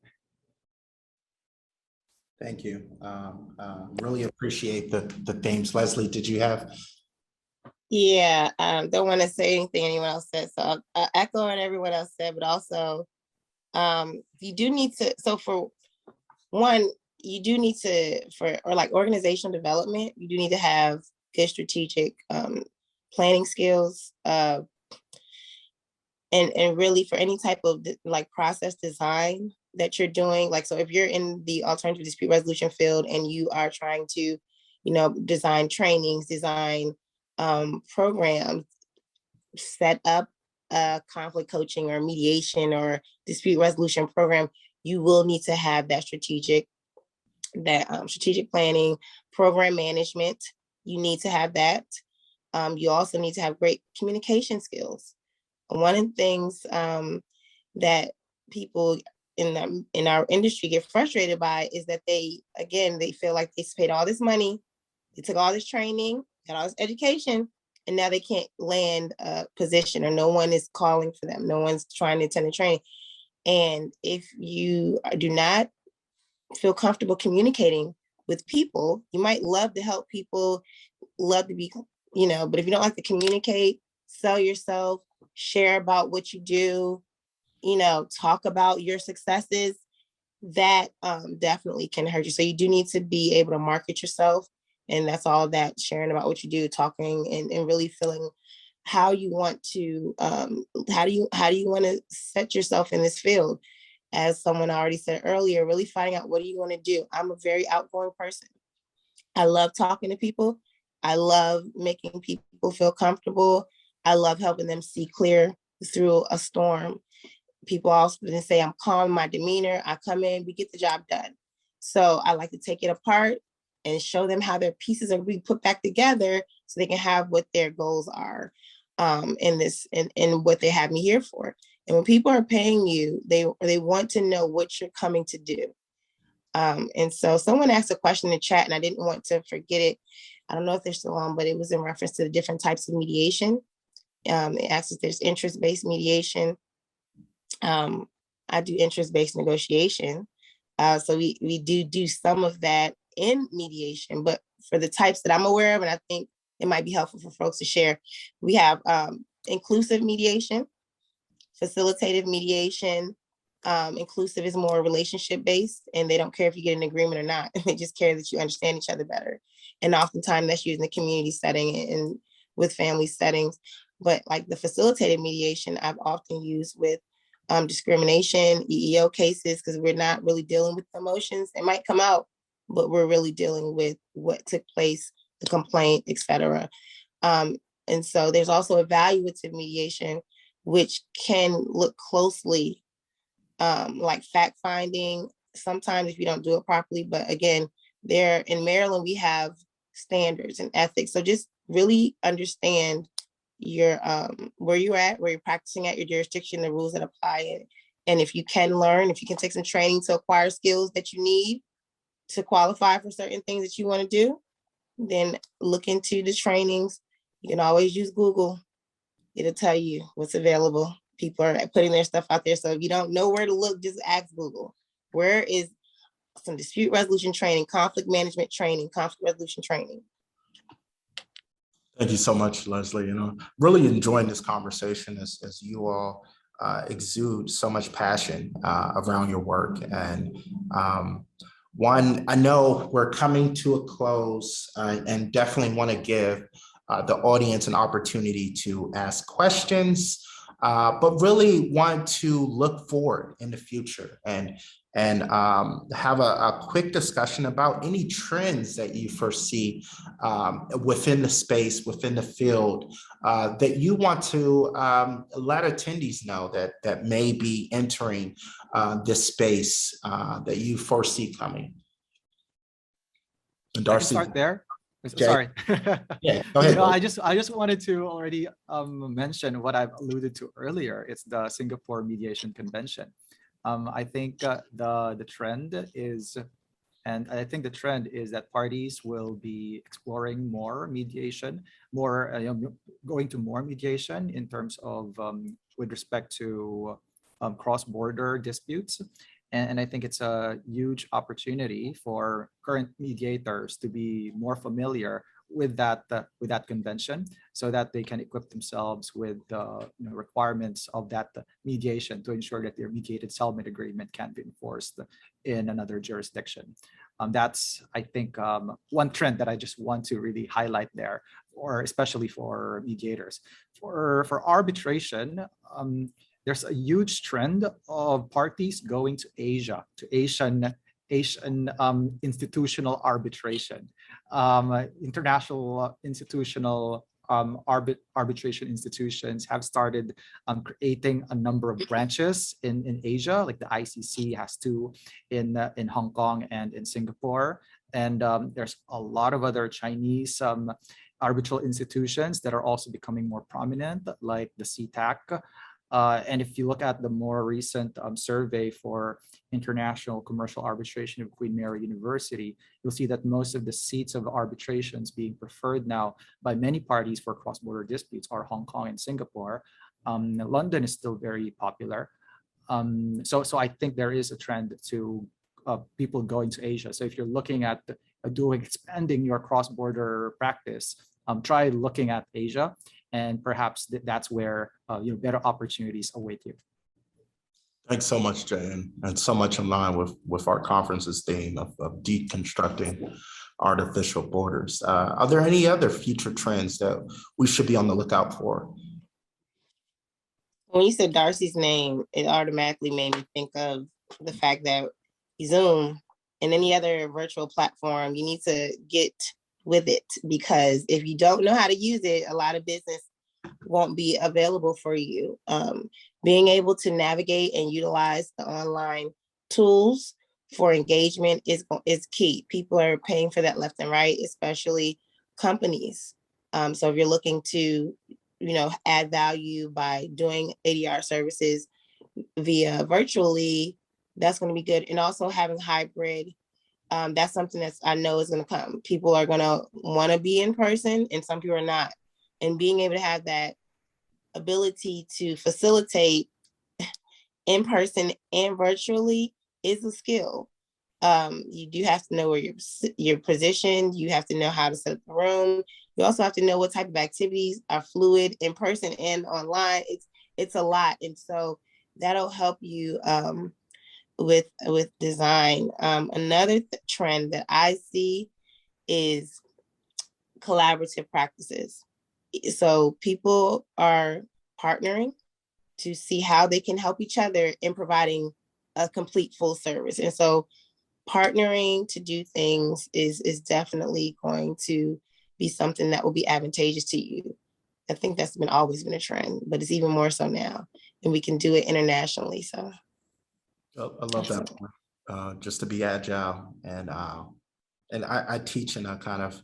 Thank you. Really appreciate the themes. Leslie, did you have? Yeah, don't want to say anything anyone else said, so I'll echo what everyone else said, but also you do need to, so for one, you do need to, like organizational development, you do need to have good strategic planning skills, and really for any type of like process design that you're doing. Like, so if you're in the alternative dispute resolution field and you are trying to, design trainings, design programs, set up a conflict coaching or mediation or dispute resolution program, you will need to have that strategic planning, program management. You need to have that. You also need to have great communication skills. One of the things that people in our industry get frustrated by is that they feel like they paid all this money, they took all this training, got all this education, and now they can't land a position, or no one is calling for them. No one's trying to attend a training. And if you do not feel comfortable communicating with people, you might love to help people, love to be, but if you don't like to communicate, sell yourself, share about what you do, talk about your successes, that definitely can hurt you. So you do need to be able to market yourself. And that's all that, sharing about what you do, talking and really feeling how you want to, how do you want to set yourself in this field? As someone already said earlier, really finding out what do you want to do. I'm a very outgoing person. I love talking to people. I love making people feel comfortable. I love helping them see clear through a storm. People often say I'm calm, my demeanor, I come in, we get the job done. So I like to take it apart and show them how their pieces are being put back together so they can have what their goals are in what they have me here for. And when people are paying you, they want to know what you're coming to do. And so someone asked a question in the chat and I didn't want to forget it. I don't know if they're still on, but it was in reference to the different types of mediation. It asks if there's interest-based mediation. I do interest-based negotiation. So we do some of that in mediation, but for the types that I'm aware of, and I think it might be helpful for folks to share, we have inclusive mediation, facilitative mediation. Inclusive is more relationship-based, and they don't care if you get an agreement or not. They just care that you understand each other better. And oftentimes that's used in the community setting and with family settings. But like the facilitated mediation, I've often used with discrimination, EEO cases, because we're not really dealing with emotions. It might come out, but we're really dealing with what took place, the complaint, et cetera. And so there's also evaluative mediation, which can look closely like fact finding sometimes if you don't do it properly. But again, there in Maryland, we have standards and ethics. So just really understand your where you're at, where you're practicing at your jurisdiction, the rules that apply. And if you can learn, if you can take some training to acquire skills that you need to qualify for certain things that you want to do, then look into the trainings. You can always use Google. It'll tell you what's available. People are putting their stuff out there. So if you don't know where to look, just ask Google. Where is some dispute resolution training, conflict management training, conflict resolution training? Thank you so much, Leslie. Really enjoying this conversation as you all exude so much passion around your work. And one, I know we're coming to a close and definitely want to give the audience an opportunity to ask questions, but really want to look forward in the future and have a quick discussion about any trends that you foresee within the space, within the field, that you want to let attendees know that may be entering this space that you foresee coming. And Darsey, start there. Jay? Sorry. Yeah, go ahead. I just wanted to already mention what I've alluded to earlier. It's the Singapore Mediation Convention. I think the trend is, and I think the trend is that parties will be exploring more mediation, more going to more mediation in terms of with respect to cross-border disputes. And I think it's a huge opportunity for current mediators to be more familiar with that convention, so that they can equip themselves with the requirements of that mediation to ensure that their mediated settlement agreement can be enforced in another jurisdiction. That's, I think, one trend that I just want to really highlight there, or especially for mediators. For arbitration, there's a huge trend of parties going to Asia, to Asian institutional arbitration. International institutional arbitration institutions have started creating a number of branches in Asia, like the ICC has two in Hong Kong and in Singapore. And there's a lot of other Chinese arbitral institutions that are also becoming more prominent, like the CTAC. And if you look at the more recent survey for international commercial arbitration of Queen Mary University, you'll see that most of the seats of arbitrations being preferred now by many parties for cross-border disputes are Hong Kong and Singapore. London is still very popular. So I think there is a trend to people going to Asia. So if you're looking at expanding your cross-border practice, try looking at Asia. And perhaps that's where better opportunities await you. Thanks so much, Jay, and so much in line with our conference's theme of deconstructing artificial borders. Are there any other future trends that we should be on the lookout for? When you said Darsey's name, it automatically made me think of the fact that Zoom and any other virtual platform, you need to get with it, because if you don't know how to use it, a lot of business won't be available for you. Being able to navigate and utilize the online tools for engagement is key. People are paying for that left and right, especially companies. So if you're looking to, add value by doing ADR services via virtually, that's going to be good. And also having hybrid. That's something that I know is going to come. People are going to want to be in person and some people are not. And being able to have that ability to facilitate in person and virtually is a skill. You do have to know where you're positioned. You have to know how to set up the room. You also have to know what type of activities are fluid in person and online. It's a lot, and so that'll help you with design. Another trend that I see is collaborative practices. So people are partnering to see how they can help each other in providing a complete full service. And so partnering to do things is definitely going to be something that will be advantageous to you. I think that's always been a trend, but it's even more so now, and we can do it internationally. So I love that point. Just to be agile, and I teach in a kind of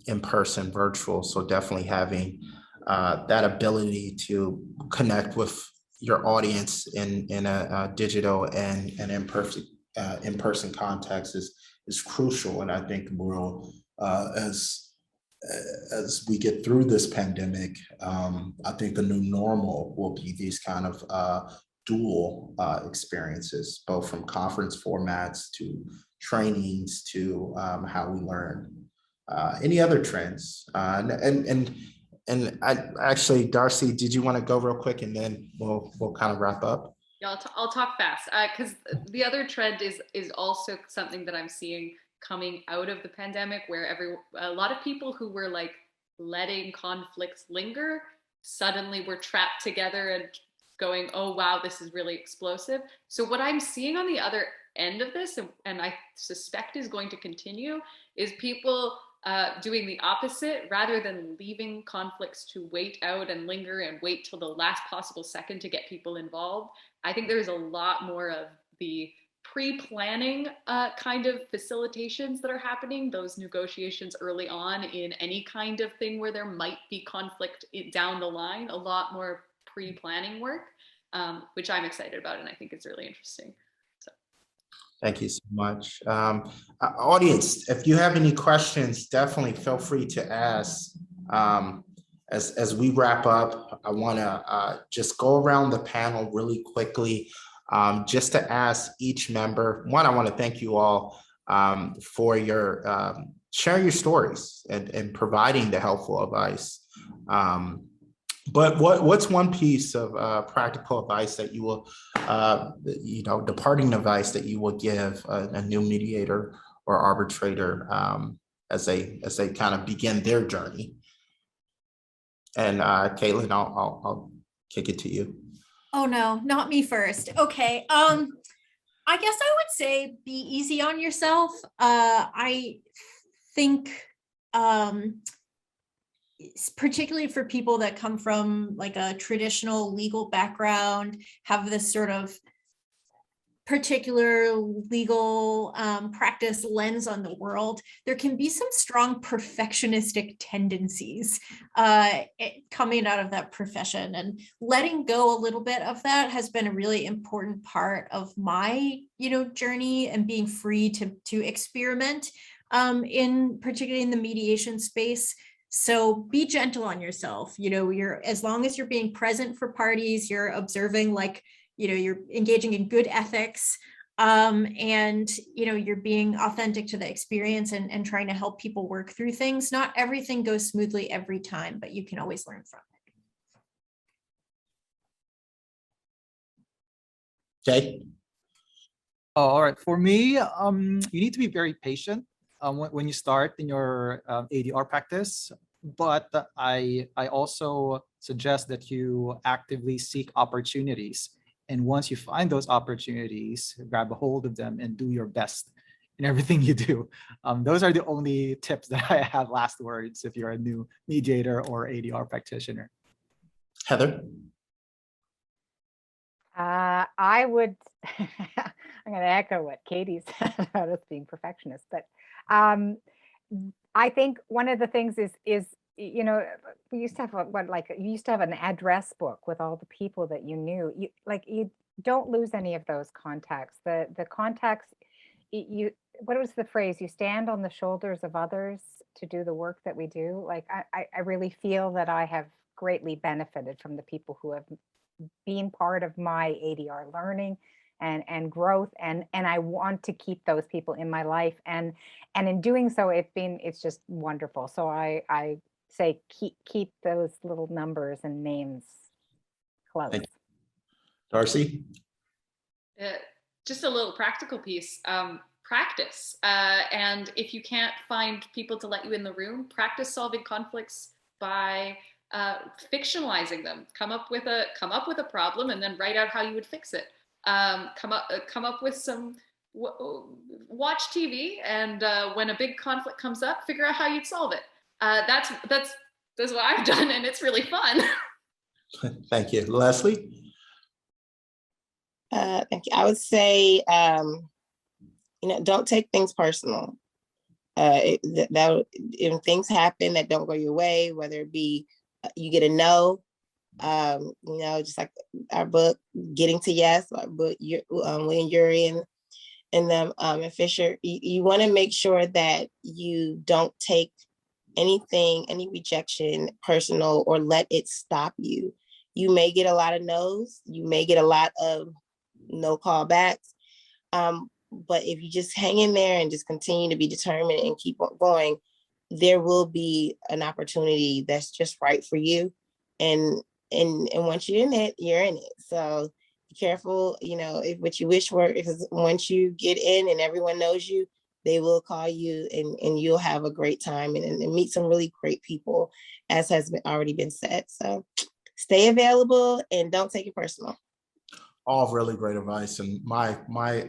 in-person virtual, so definitely having that ability to connect with your audience in a digital and an in-person context is crucial. And I think we'll as we get through this pandemic, I think the new normal will be these kind of dual experiences, both from conference formats to trainings to how we learn. Any other trends? And I actually, Darsey, did you want to go real quick, and then we'll kind of wrap up? Yeah, I'll talk fast, because the other trend is also something that I'm seeing coming out of the pandemic, where a lot of people who were like letting conflicts linger suddenly were trapped together and going, oh wow, this is really explosive. So what I'm seeing on the other end of this, and I suspect is going to continue, is people doing the opposite. Rather than leaving conflicts to wait out and linger and wait till the last possible second to get people involved, I think there's a lot more of the pre-planning kind of facilitations that are happening, those negotiations early on in any kind of thing where there might be conflict down the line, a lot more pre-planning work, which I'm excited about, and I think it's really interesting. Thank you so much. Audience, if you have any questions, definitely feel free to ask. As we wrap up, I want to just go around the panel really quickly, just to ask each member. One, I want to thank you all for your sharing your stories and providing the helpful advice. But what's one piece of practical advice that you will, departing advice that you will give a new mediator or arbitrator as they kind of begin their journey? And Katelyn, I'll kick it to you. Oh no, not me first. Okay. I guess I would say be easy on yourself. I think particularly for people that come from like a traditional legal background, have this sort of particular legal practice lens on the world, there can be some strong perfectionistic tendencies coming out of that profession, and letting go a little bit of that has been a really important part of my journey, and being free to experiment particularly in the mediation space. So be gentle on yourself. You're, as long as you're being present for parties, you're observing, like, you're engaging in good ethics, and you're being authentic to the experience and trying to help people work through things. Not everything goes smoothly every time, but you can always learn from it. Okay. All right. For me, you need to be very patient when you start in your ADR practice. But I also suggest that you actively seek opportunities. And once you find those opportunities, grab a hold of them and do your best in everything you do. Those are the only tips that I have. Last words if you're a new mediator or ADR practitioner. Heather? I would, I'm going to echo what Katie said about us being perfectionists, but I think one of the things is we used to have you used to have an address book with all the people that you knew. You don't lose any of those contacts. The contacts, what was the phrase? You stand on the shoulders of others to do the work that we do. Like I really feel that I have greatly benefited from the people who have been part of my ADR learning and growth, and I want to keep those people in my life, and in doing so it's just wonderful. So I say keep those little numbers and names close. Thank you. Darsey? Just a little practical piece. Practice. And if you can't find people to let you in the room, practice solving conflicts by fictionalizing them. Come up with a problem and then write out how you would fix it. Come up with some, watch TV, and when a big conflict comes up, figure out how you'd solve it. That's what I've done, and it's really fun. Thank you. Leslie? Thank you. I would say, don't take things personal. If things happen that don't go your way, whether it be you get a no, just like our book, Getting to Yes, our book, William Ury and them, and Fisher, you want to make sure that you don't take any rejection personal or let it stop you. You may get a lot of no's, you may get a lot of no callbacks. But if you just hang in there and just continue to be determined and keep on going, there will be an opportunity that's just right for you. And once you're in it, you're in it. So be careful, if what you wish for, because once you get in and everyone knows you, they will call you and you'll have a great time and meet some really great people, as has already been said. So stay available and don't take it personal. All really great advice, and my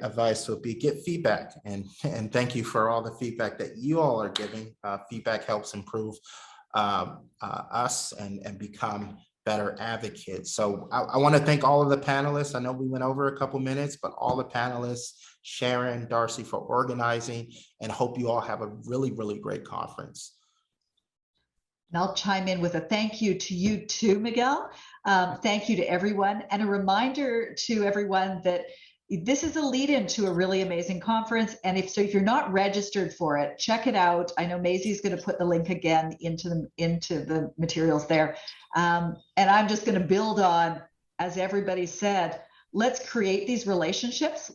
advice would be get feedback, and thank you for all the feedback that you all are giving. Feedback helps improve us and become better advocates. So I want to thank all of the panelists. I know we went over a couple minutes, but all the panelists, Sharon, Darsey, for organizing, and hope you all have a really, really great conference. And I'll chime in with a thank you to you too, Miguel. Thank you to everyone. And a reminder to everyone that this is a lead into a really amazing conference. And if you're not registered for it, check it out. I know Maisie's going to put the link again into the materials there. And I'm just going to build on, as everybody said, let's create these relationships.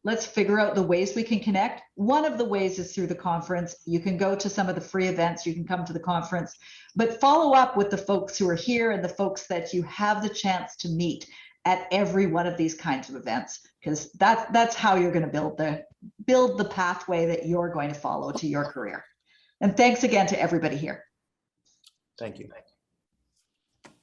Let's figure out the ways we can connect. One of the ways is through the conference. You can go to some of the free events, you can come to the conference, but follow up with the folks who are here and the folks that you have the chance to meet at every one of these kinds of events, because that's how you're going to build the pathway that you're going to follow to your career. And thanks again to everybody here. Thank you.